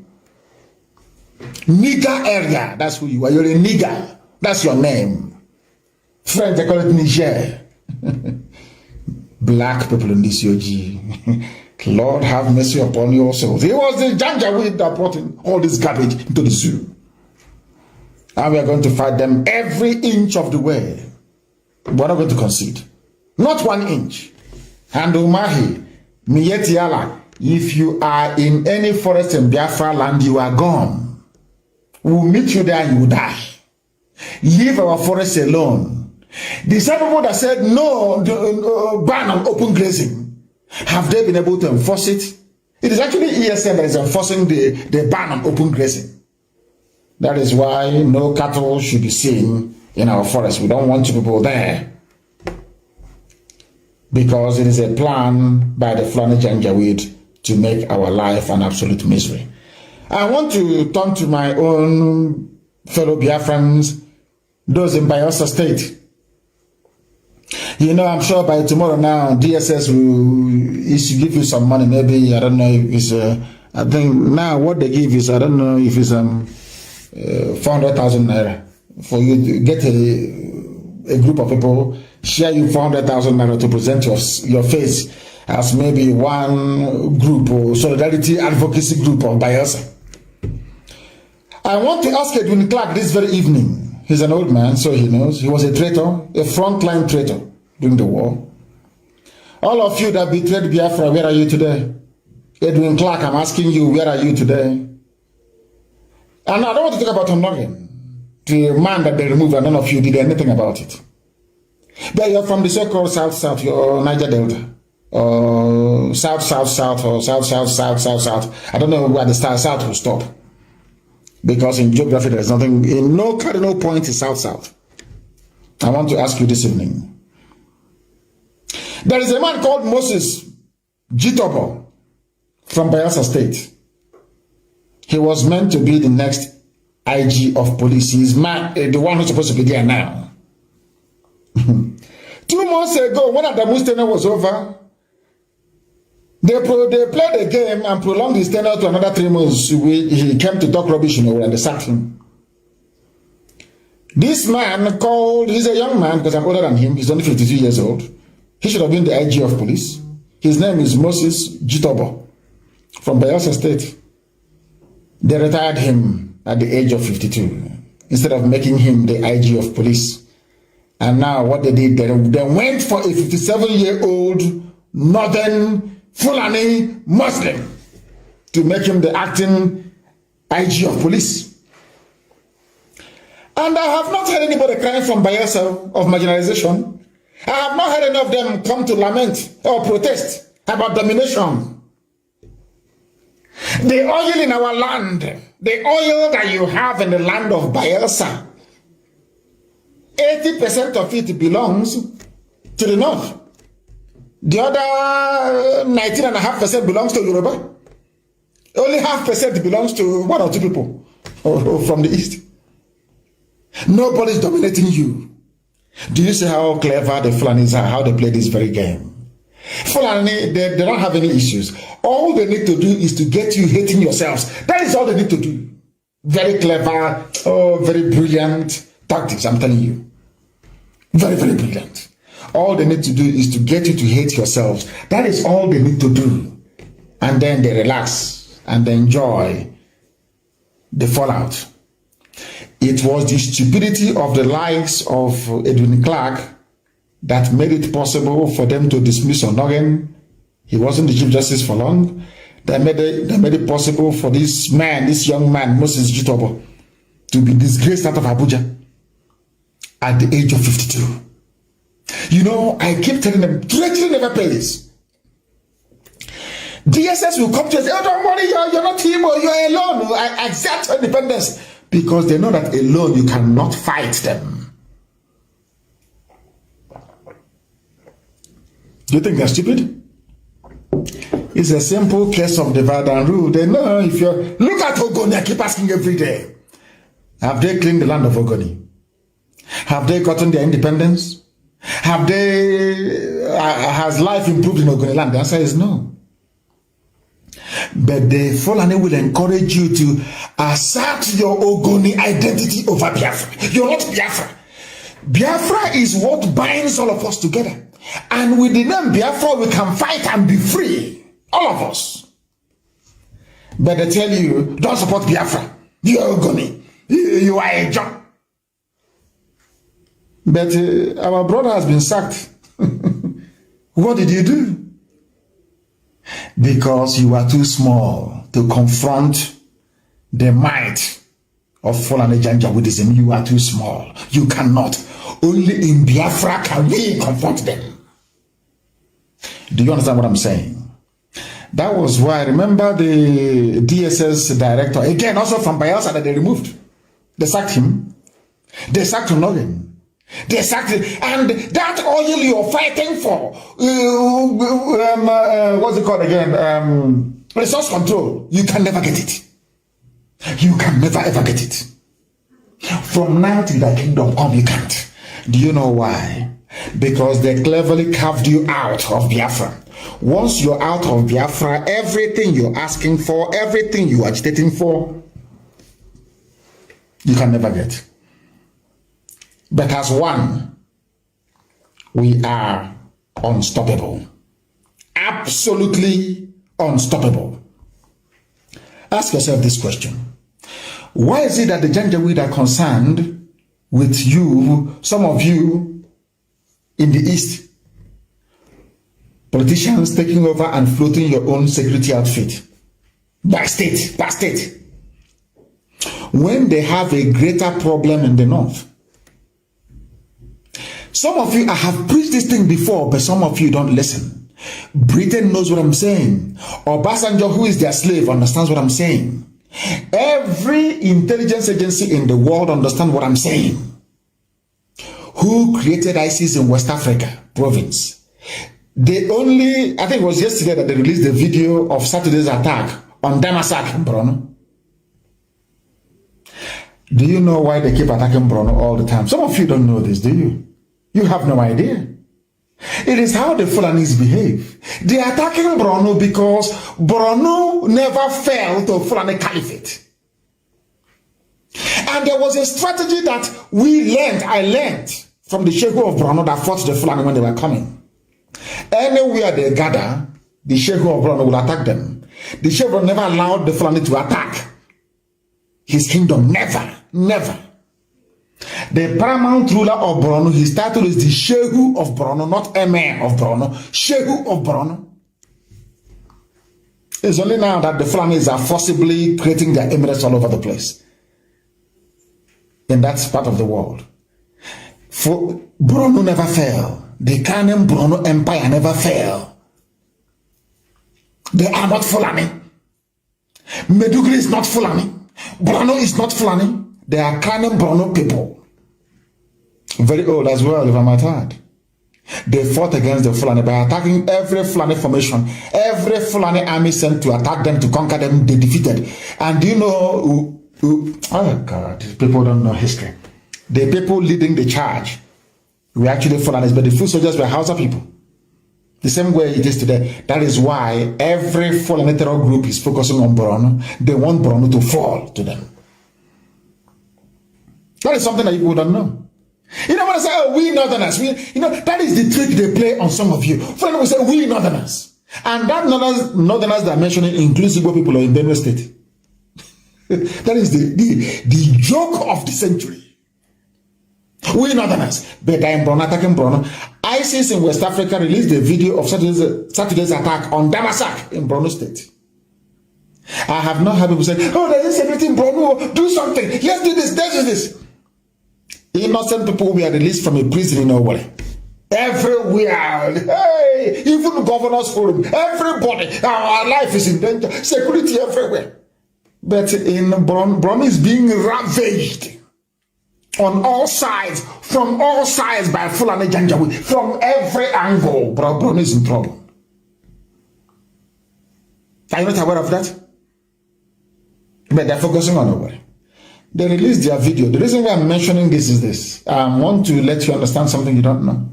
Nigger area. That's who you are. You're a nigger. That's your name. French, they call it Niger. Black people in this UG. Lord have mercy upon your souls. He was the Janjaweed that brought in all this garbage into the zoo. And we are going to fight them every inch of the way. We're not going to concede. Not 1 inch. And Umahi, Mietiala, if you are in any forest in Biafra land, you are gone. We'll meet you there and you will die. Leave our forest alone. The same people that said no, ban on open grazing, have they been able to enforce it? It is actually ESM that is enforcing the ban on open grazing. That is why no cattle should be seen in our forest. We don't want people there. Because it is a plan by the Fulani Janjaweed to make our life an absolute misery. I want to turn to my own fellow Biafrans, those in Bayelsa State. You know, I'm sure by tomorrow now, DSS will give you some money. Maybe, I don't know if it's, I think now what they give is, I don't know if it's 400,000 naira. For you to get a group of people, share you 400,000 naira to present your face as maybe one group or solidarity advocacy group of Bayelsa. I want to ask Edwin Clark this very evening. He's an old man, so he knows. He was a traitor, a frontline traitor during the war. All of you that betrayed Biafra, where are you today? Edwin Clark, I'm asking you, where are you today? And I don't want to talk about Nnamdi, the man that they removed, and none of you did anything about it. But you're from the so-called South, you're Niger Delta, or South, or South. I don't know where the South will stop. Because in geography, there is nothing, in no cardinal point is South. I want to ask you this evening. There is a man called Moses Jitobo from Bayelsa State. He was meant to be the next IG of police. He's the one who's supposed to be there now. 2 months ago, when Adamu's tenure was over, they played a game and prolonged his tenure to another 3 months. He came to talk rubbish, and they sacked him. This man he's a young man because I'm older than him. He's only 52 years old. He should have been the IG of police. His name is Moses Jitobo from Bayelsa State. They retired him at the age of 52 instead of making him the IG of police. And now what they did, they went for a 57-year-old northern Fulani Muslim to make him the acting IG of police. And I have not heard anybody crying from Bayelsa of marginalization. I have not heard any of them come to lament or protest about domination. The oil in our land, the oil that you have in the land of Bayelsa, 80% of it belongs to the north. The other 19.5% belongs to Yoruba. Only 0.5% belongs to 1 or 2 people from the east. Nobody's dominating you. Do you see how clever the Fulanis are, how they play this very game? Fulani, they don't have any issues. All they need to do is to get you hating yourselves. That is all they need to do. Very clever, very brilliant tactics, I'm telling you. Very, very brilliant. All they need to do is to get you to hate yourselves. That is all they need to do. And then they relax and they enjoy the fallout. It was the stupidity of the likes of Edwin Clark that made it possible for them to dismiss Onnoghen. He wasn't the Chief Justice for long. They made it possible for this young man, Moses Jitobo, to be disgraced out of Abuja at the age of 52. You know, I keep telling them, treachery never pays. DSS will come to us, oh, don't worry, you're not him, or you're alone. I accept independence. Because they know that alone you cannot fight them. Do you think they're stupid? It's a simple case of divide and rule. They know if you're... Look at Ogoni. I keep asking every day. Have they cleaned the land of Ogoni? Have they gotten their independence? Have they... has life improved in Ogoni land? The answer is no. But the Fulani will encourage you to assert your Ogoni identity over Biafra. You're not Biafra. Biafra is what binds all of us together. And with the name Biafra, we can fight and be free. All of us. But they tell you, don't support Biafra. You're Ogoni. You are a job. But our brother has been sacked. What did you do? Because you are too small to confront the might of Fulani Janjaweedism. You are too small. You cannot. Only in Biafra can we confront them. Do you understand what I'm saying? That was why I remember the DSS director, again, also from Bayelsa, that they removed. They sacked him. They sacked Nnamdi. They sacked him. And that oil you're fighting for, what's it called again? Resource control. You can never get it. You can never ever get it. From now till the kingdom come, you can't. Do you know why? Because they cleverly carved you out of Biafra. Once you're out of Biafra, everything you're asking for, everything you're agitating for, you can never get. But as one, we are unstoppable. Absolutely unstoppable. Ask yourself this question. Why is it that the Janjaweed are concerned with you, some of you in the East, politicians taking over and floating your own security outfit by state, when they have a greater problem in the North? Some of you, I have preached this thing before, but some of you don't listen. Britain knows what I'm saying. Obasanjo, who is their slave, understands what I'm saying. Every intelligence agency in the world understands what I'm saying. Who created ISIS in West Africa province? They only, I think it was yesterday that they released the video of Saturday's attack on Damasak in Borno. Do you know why they keep attacking Borno all the time? Some of you don't know this, do you? You have no idea. It is how the Fulanis behave. They are attacking Borno because Borno never fell to Fulani Caliphate. And there was a strategy that I learned from the Sheikh of Borno that fought the Fulani when they were coming. Anywhere they gather, the Sheikh of Borno will attack them. The Sheikh never allowed the Fulani to attack his kingdom. Never. The paramount ruler of Borno, his title is the Sheikh of Borno, not Emir of Borno. Sheikh of Borno. It's only now that the Fulanis are forcibly creating their emirates all over the place. In that part of the world. For Borno never fell. The Kanu Borno Empire never fell. They are not Fulani. Medugri is not Fulani. Borno is not Fulani. They are Kanu Borno people. Very old as well, if I might add. They fought against the Fulani by attacking every Fulani formation. Every Fulani army sent to attack them, to conquer them, they defeated. And do you know oh God, people don't know history. The people leading the charge were actually Fulanis, but the foot soldiers were Hausa people. The same way it is today. That is why every Fulani terror group is focusing on Borno. They want Borno to fall to them. That is something that you don't know. You know what I say? Oh, we Northerners. That is the trick they play on some of you. Fulani will say, we Northerners. And that Northerners that are mentioning includes Igbo people in Benue State. That is the joke of the century. We Northerners, but in Borno, attacking Borno. ISIS in West Africa released a video of Saturday's attack on Damasak in Borno State. I have not heard people say, oh, there is everything in Borno, do something, let's do this, let's do this. Innocent people were released from a prison in Owole. Everywhere, hey, even governor's forum, everybody, our life is in danger, security everywhere. But in Borno is being ravaged on all sides, from all sides by Fulani Janjaweed, from every angle. Borno is in trouble. Are you not aware of that? But they're focusing on nobody. They released their video. The reason why I'm mentioning this is this. I want to let you understand something you don't know.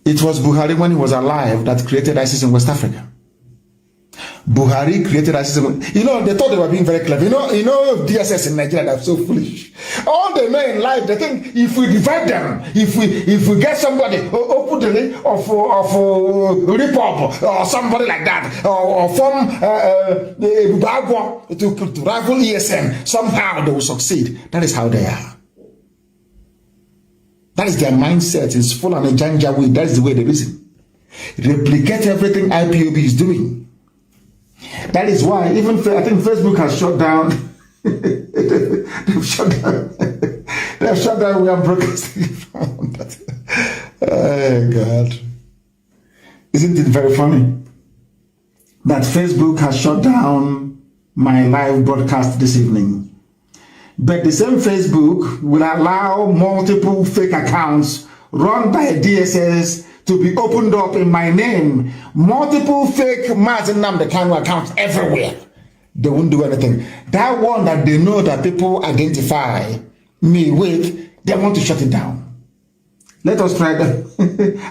It was Buhari when he was alive that created ISIS in West Africa. Buhari created ISIS. You know, they thought they were being very clever. You know, DSS in Nigeria, they're so foolish. All they know in life, they think if we divide them, if we get somebody, open the link of Repop or somebody like that, or form to rival ESN, somehow they will succeed. That is how they are. That is their mindset. It's full on a janja way. That is the way they reason. Replicate everything IPOB is doing. That is why even I think Facebook has shut down. They've shut down. They've shut down. We are broadcasting from that. Oh God! Isn't it very funny that Facebook has shut down my live broadcast this evening? But the same Facebook will allow multiple fake accounts run by DSS to be opened up in my name. Multiple fake Mazi Nnamdi Kanu accounts everywhere. They won't do anything. That one that they know that people identify me with, they want to shut it down. Let us try them.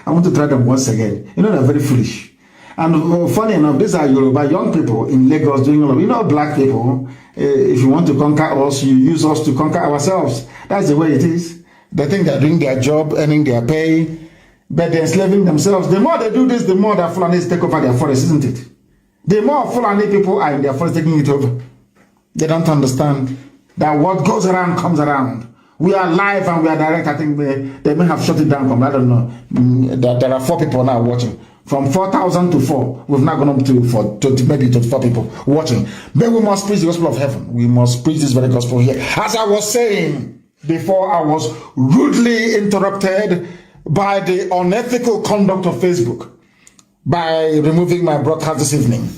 I want to try them once again. You know, they're very foolish. And funny enough, these are Yoruba young people in Lagos doing all of, you know, black people. If you want to conquer us, you use us to conquer ourselves. That's the way it is. They think they're doing their job, earning their pay, but they're enslaving themselves. The more they do this, the more that Fulanis take over their forest, isn't it? The more Fulani people are in their forest taking it over. They don't understand that what goes around comes around. We are live and we are direct. I think they may have shut it down. I don't know. There are 4 people now watching. From 4,000 to 4. We've now gone up to maybe 24 people watching. But we must preach the gospel of heaven. We must preach this very gospel here. As I was saying before, I was rudely interrupted by the unethical conduct of Facebook by removing my broadcast this evening.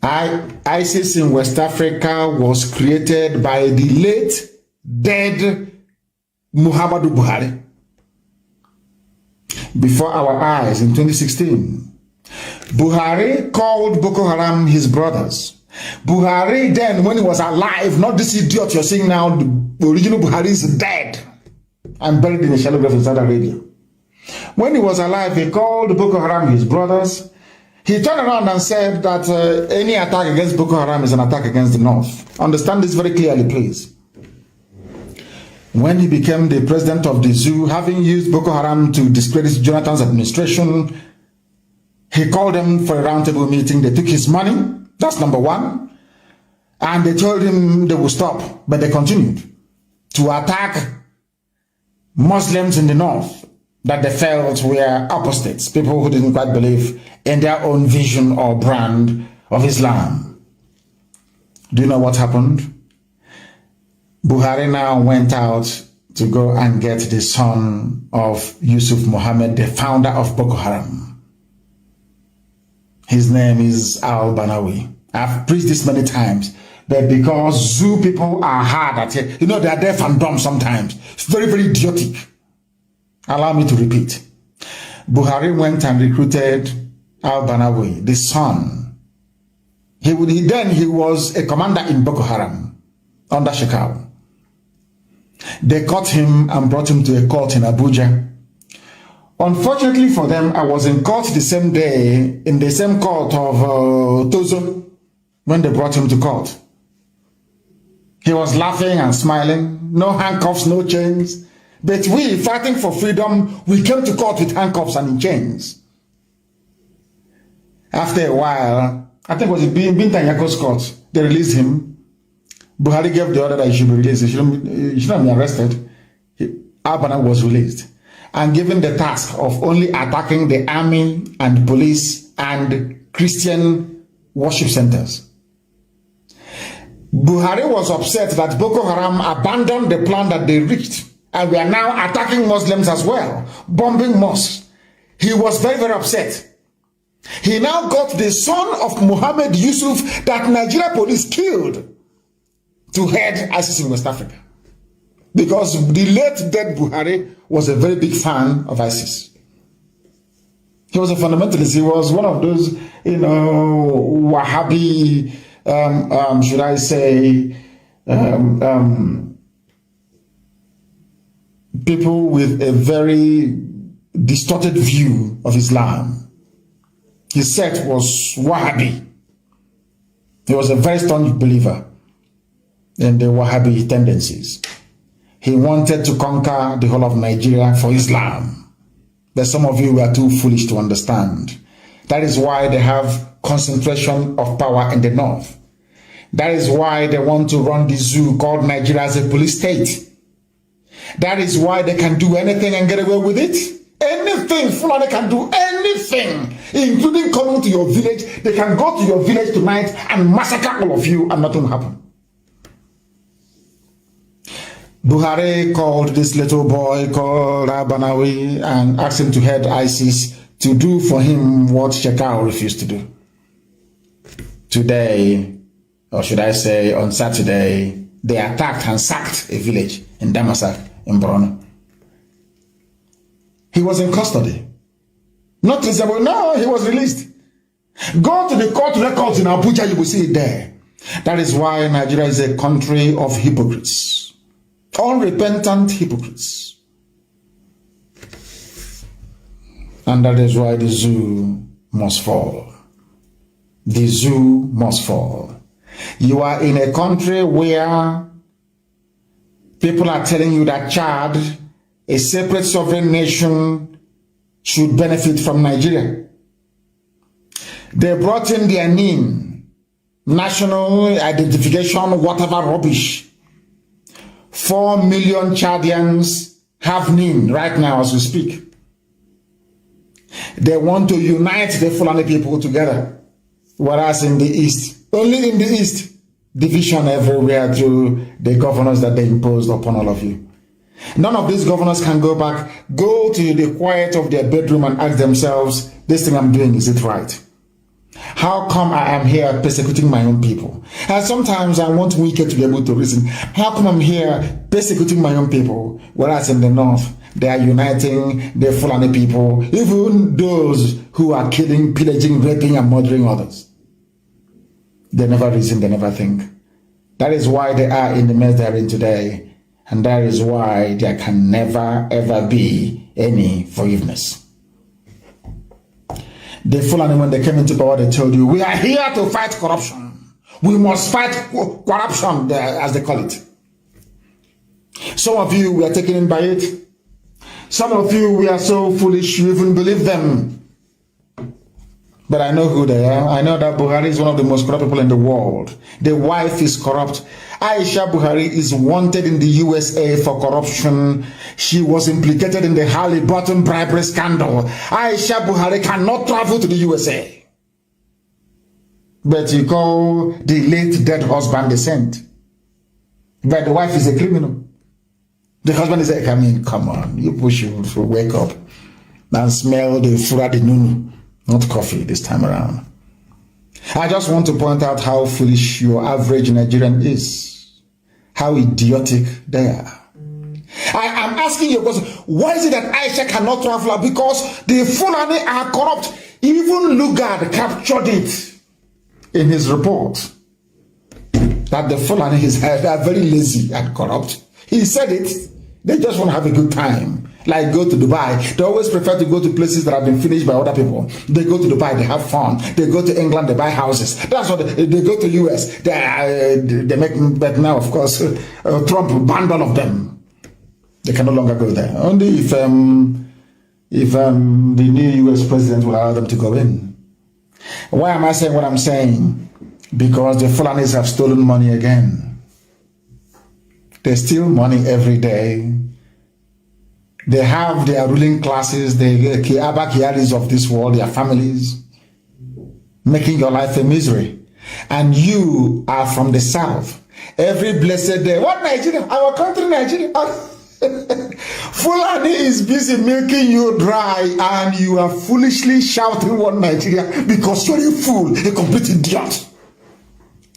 ISIS in West Africa was created by the late dead Muhammadu Buhari before our eyes in 2016. Buhari called Boko Haram his brothers. Buhari then, when he was alive, not this idiot you're seeing now, the original Buhari is dead and buried in a shallow grave in Saudi Arabia. When he was alive, he called Boko Haram his brothers. He turned around and said that any attack against Boko Haram is an attack against the North. Understand this very clearly, please. When he became the president of the zoo, having used Boko Haram to discredit Jonathan's administration, he called them for a roundtable meeting. They took his money. That's number one. And they told him they would stop, but they continued to attack Muslims in the North that they felt were apostates, people who didn't quite believe in their own vision or brand of Islam. Do you know what happened? Buhari now went out to go and get the son of Yusuf Mohammed, the founder of Boko Haram. His name is Al-Banawi. I've preached this many times, but because zoo people are hard at it, you know, they are deaf and dumb sometimes. It's very, very idiotic. Allow me to repeat. Buhari went and recruited Al-Banawi, the son. He was a commander in Boko Haram under Shekau. They caught him and brought him to a court in Abuja. Unfortunately for them, I was in court the same day, in the same court of Tozo, when they brought him to court. He was laughing and smiling, no handcuffs, no chains. But we, fighting for freedom, we came to court with handcuffs and in chains. After a while, I think it was Binta Yako's court, they released him. Buhari gave the order that he should be released. He shouldn't be arrested. Al-Banawi was released and given the task of only attacking the army and police and Christian worship centers. Buhari was upset that Boko Haram abandoned the plan that they reached and we are now attacking Muslims as well, bombing mosques. He was very, very upset. He now got the son of Muhammad Yusuf that Nigeria police killed to head ISIS in West Africa. Because the late dead Buhari was a very big fan of ISIS. He He was a fundamentalist. He was one of those, Wahhabi, should I say, people with a very distorted view of Islam. His sect was Wahhabi. He was a very strong believer in the Wahhabi tendencies. He wanted to conquer the whole of Nigeria for Islam. But some of you were too foolish to understand. That is why they have concentration of power in the north. That is why they want to run the zoo called Nigeria as a police state. That is why they can do anything and get away with it. Anything, Fulani can do anything, including coming to your village. They can go to your village tonight and massacre all of you and nothing will happen. Buhari called this little boy called Abanawi and asked him to head ISIS to do for him what Shekau refused to do. Today, or should I say on Saturday, they attacked and sacked a village in Damasak in Borno. He was in custody. Not reasonable. No, he was released. Go to the court records in Abuja, you will see it there. That is why Nigeria is a country of hypocrites. Unrepentant hypocrites. And that is why the zoo must fall. The zoo must fall. You are in a country where people are telling you that Chad, a separate sovereign nation, should benefit from Nigeria. They brought in their NIN, national identification, whatever rubbish. 4 million Chadians have NIN right now as we speak. They want to unite the Fulani people together. Whereas in the East, only in the East, division everywhere through the governors that they imposed upon all of you. None of these governors can go back, go to the quiet of their bedroom and ask themselves, this thing I'm doing, is it right? How come I am here persecuting my own people? And sometimes I want Wike to be able to reason. How come I'm here persecuting my own people? Whereas in the north, they are uniting the Fulani people, even those who are killing, pillaging, raping, and murdering others. They never reason, they never think. That is why they are in the mess they are in today. And that is why there can never, ever be any forgiveness. The Fulani, when they came into power, they told you, we are here to fight corruption. We must fight corruption, as they call it. Some of you were taken in by it. Some of you were so foolish you even believe them. But I know who they are. I know that Buhari is one of the most corrupt people in the world. The wife is corrupt. Aisha Buhari is wanted in the USA for corruption. She was implicated in the Halliburton bribery scandal. Aisha Buhari cannot travel to the USA. But you call the late dead husband a saint. But the wife is a criminal. The husband is like, I mean, come on, you push you to wake up and smell the Furadi Nunu, not coffee this time around. I just want to point out how foolish your average Nigerian is, how idiotic they are. I am asking you a question. Why is it that Aisha cannot travel? Because the Fulani are corrupt. Even Lugard captured it in his report that the Fulani are very lazy and corrupt. He said it. They just want to have a good time. Like go to Dubai. They always prefer to go to places that have been finished by other people. They go to Dubai, they have fun. They go to England, they buy houses. That's what they go to US. They make, but now of course, Trump banned all of them. They can no longer go there. Only if the new US president will allow them to go in. Why am I saying what I'm saying? Because the Fulanis have stolen money again. They steal money every day. They have their ruling classes, the Kiaris of this world, their families, making your life a misery. And you are from the south. Every blessed day. What Nigeria? Our country, Nigeria. Fulani is busy making you dry and you are foolishly shouting one Nigeria because you're a fool, a complete idiot.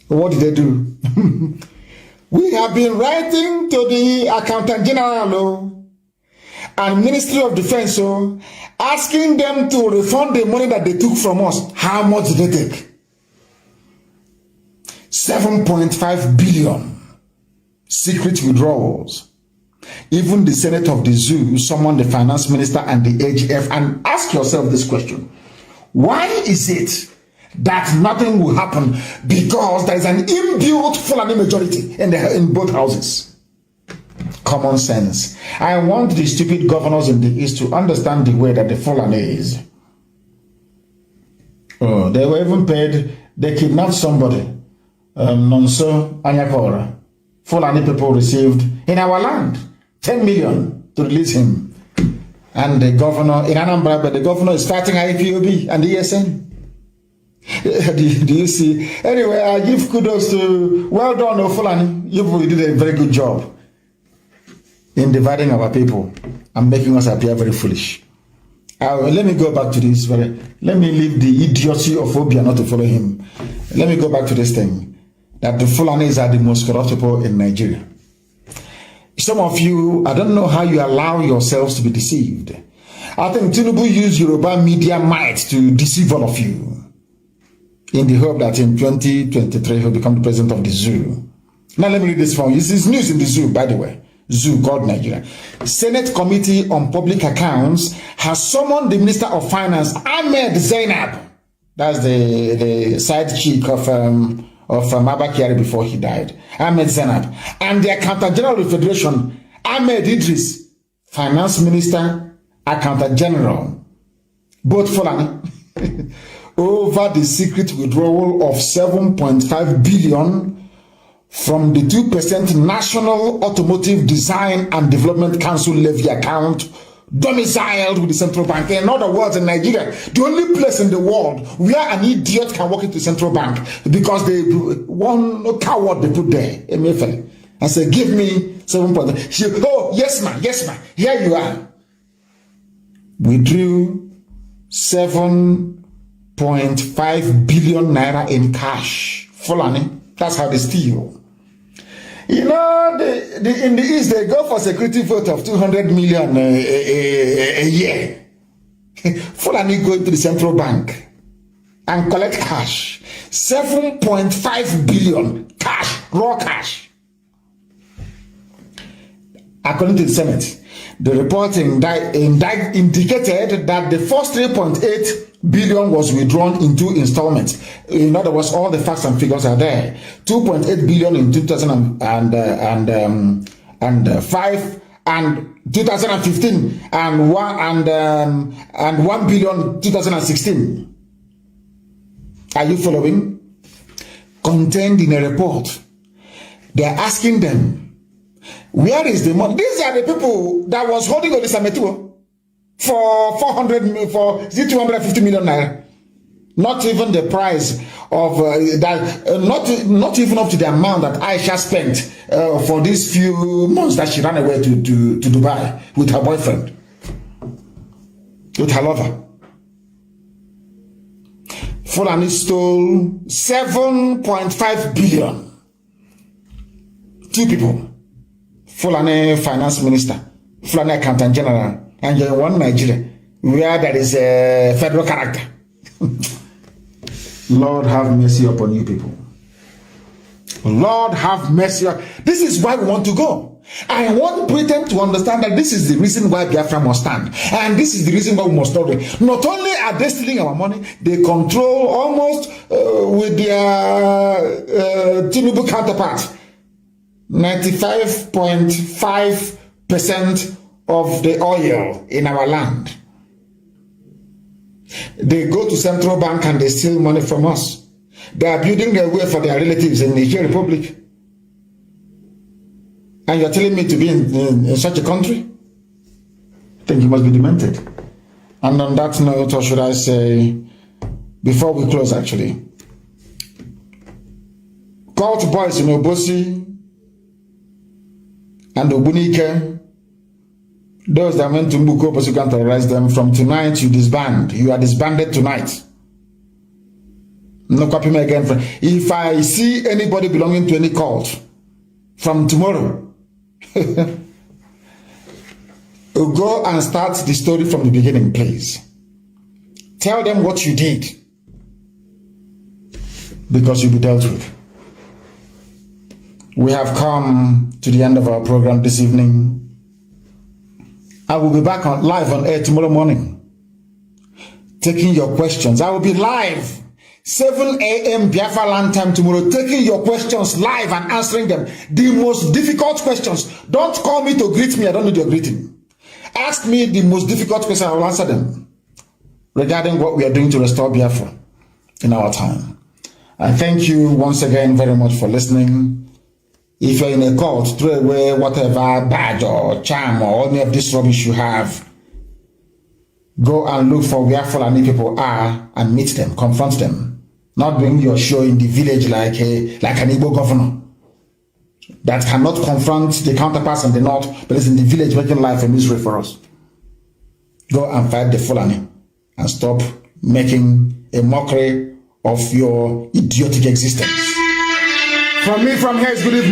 What did they do? We have been writing to the Accountant General and Ministry of Defense, so asking them to refund the money that they took from us. How much did they take? 7.5 billion secret withdrawals. Even the Senate of the Zoo summoned the finance minister and the AGF, and ask yourself this question: why is it that nothing will happen? Because there is an inbuilt Fulani majority in both houses. Common sense. I want the stupid governors in the East to understand the way that the Fulani is. Oh, they were even paid. They kidnapped somebody. Nonso Anyakora. Fulani people received in our land 10 million to release him. And the governor in Anambra, but the governor is fighting IPOB and the ESN. Do you see? Anyway, I give kudos to, well done, Fulani. You did a very good job in dividing our people and making us appear very foolish. Let me go back to this. Let me leave the idiocy of Obia not to follow him. Let me go back to this thing, that the Fulanis are the most corrupt people in Nigeria. Some of you, I don't know how you allow yourselves to be deceived. I think Tinubu used Yoruba media might to deceive all of you, in the hope that in 2023 he'll become the president of the zoo. Now let me read this from you. This is news in the zoo, by the way. Zoo called Nigeria. Senate Committee on Public Accounts has summoned the Minister of Finance, Ahmed Zainab. That's the side chick of Abba Kyari before he died. Ahmed Zainab. And the Accountant General of the Federation, Ahmed Idris, Finance Minister, Accountant General. Both Fulani. Over the secret withdrawal of 7.5 billion from the 2% National Automotive Design and Development Council levy account domiciled with the central bank. In other words, in Nigeria, the only place in the world where an idiot can walk into the central bank, because they one coward they put there, MFL, and say, give me 7.5. She, oh, yes, ma'am, here you are. We drew 7.5 billion naira in cash. Fulani, that's how they steal. You know, in the East, they go for security vote of 200 million a year. Fulani go into the central bank and collect cash. 7.5 billion cash, raw cash. According to the Senate, the report indicated that the first 3.8 billion was withdrawn in 2 installments. In other words, all the facts and figures are there. 2.8 billion in 2005 and 2015, and 1 billion 2016. Are you following? Contained in a report. They are asking them, where is the money? These are the people that was holding on this Ametuo for 250 million naira. Not even the price of that, not even up to the amount that Aisha spent for these few months that she ran away to Dubai with her boyfriend, with her lover. Fulani stole 7.5 billion. 2 people. Fulani Finance Minister, Fulani Accountant General, and you're in one Nigeria where there is a federal character. Lord have mercy upon you people. Lord have mercy. This is why we want to go. I want Britain to understand that this is the reason why Biafra must stand. And this is the reason why we must stop it. Not only are they stealing our money, they control almost with their Tinubu counterpart 95.5% of the oil in our land. They go to central bank and they steal money from us. They are building their way for their relatives in Niger Republic. And you're telling me to be in such a country? I think you must be demented. And on that note, or should I say, before we close actually, cult boys in Obosi and Obunike, those that went to Mbuko, but you can't terrorize them. From tonight, you disband. You are disbanded tonight. No copy me again. If I see anybody belonging to any cult from tomorrow, Go and start the story from the beginning, please. Tell them what you did, because you'll be dealt with. We have come to the end of our program this evening. I will be back live on air tomorrow morning, taking your questions. I will be live 7 a.m. Biafra land time tomorrow, taking your questions live and answering them. The most difficult questions. Don't call me to greet me. I don't need your greeting. Ask me the most difficult question. I will answer them regarding what we are doing to restore Biafra in our time. I thank you once again very much for listening. If you're in a cult, throw away whatever badge or charm or any of this rubbish you have. Go and look for where Fulani people are and meet them, confront them. Not doing your show in the village like an Igbo governor that cannot confront the counterparts in the north, but is in the village making life a misery for us. Go and fight the Fulani and stop making a mockery of your idiotic existence. From me, from here, is good evening.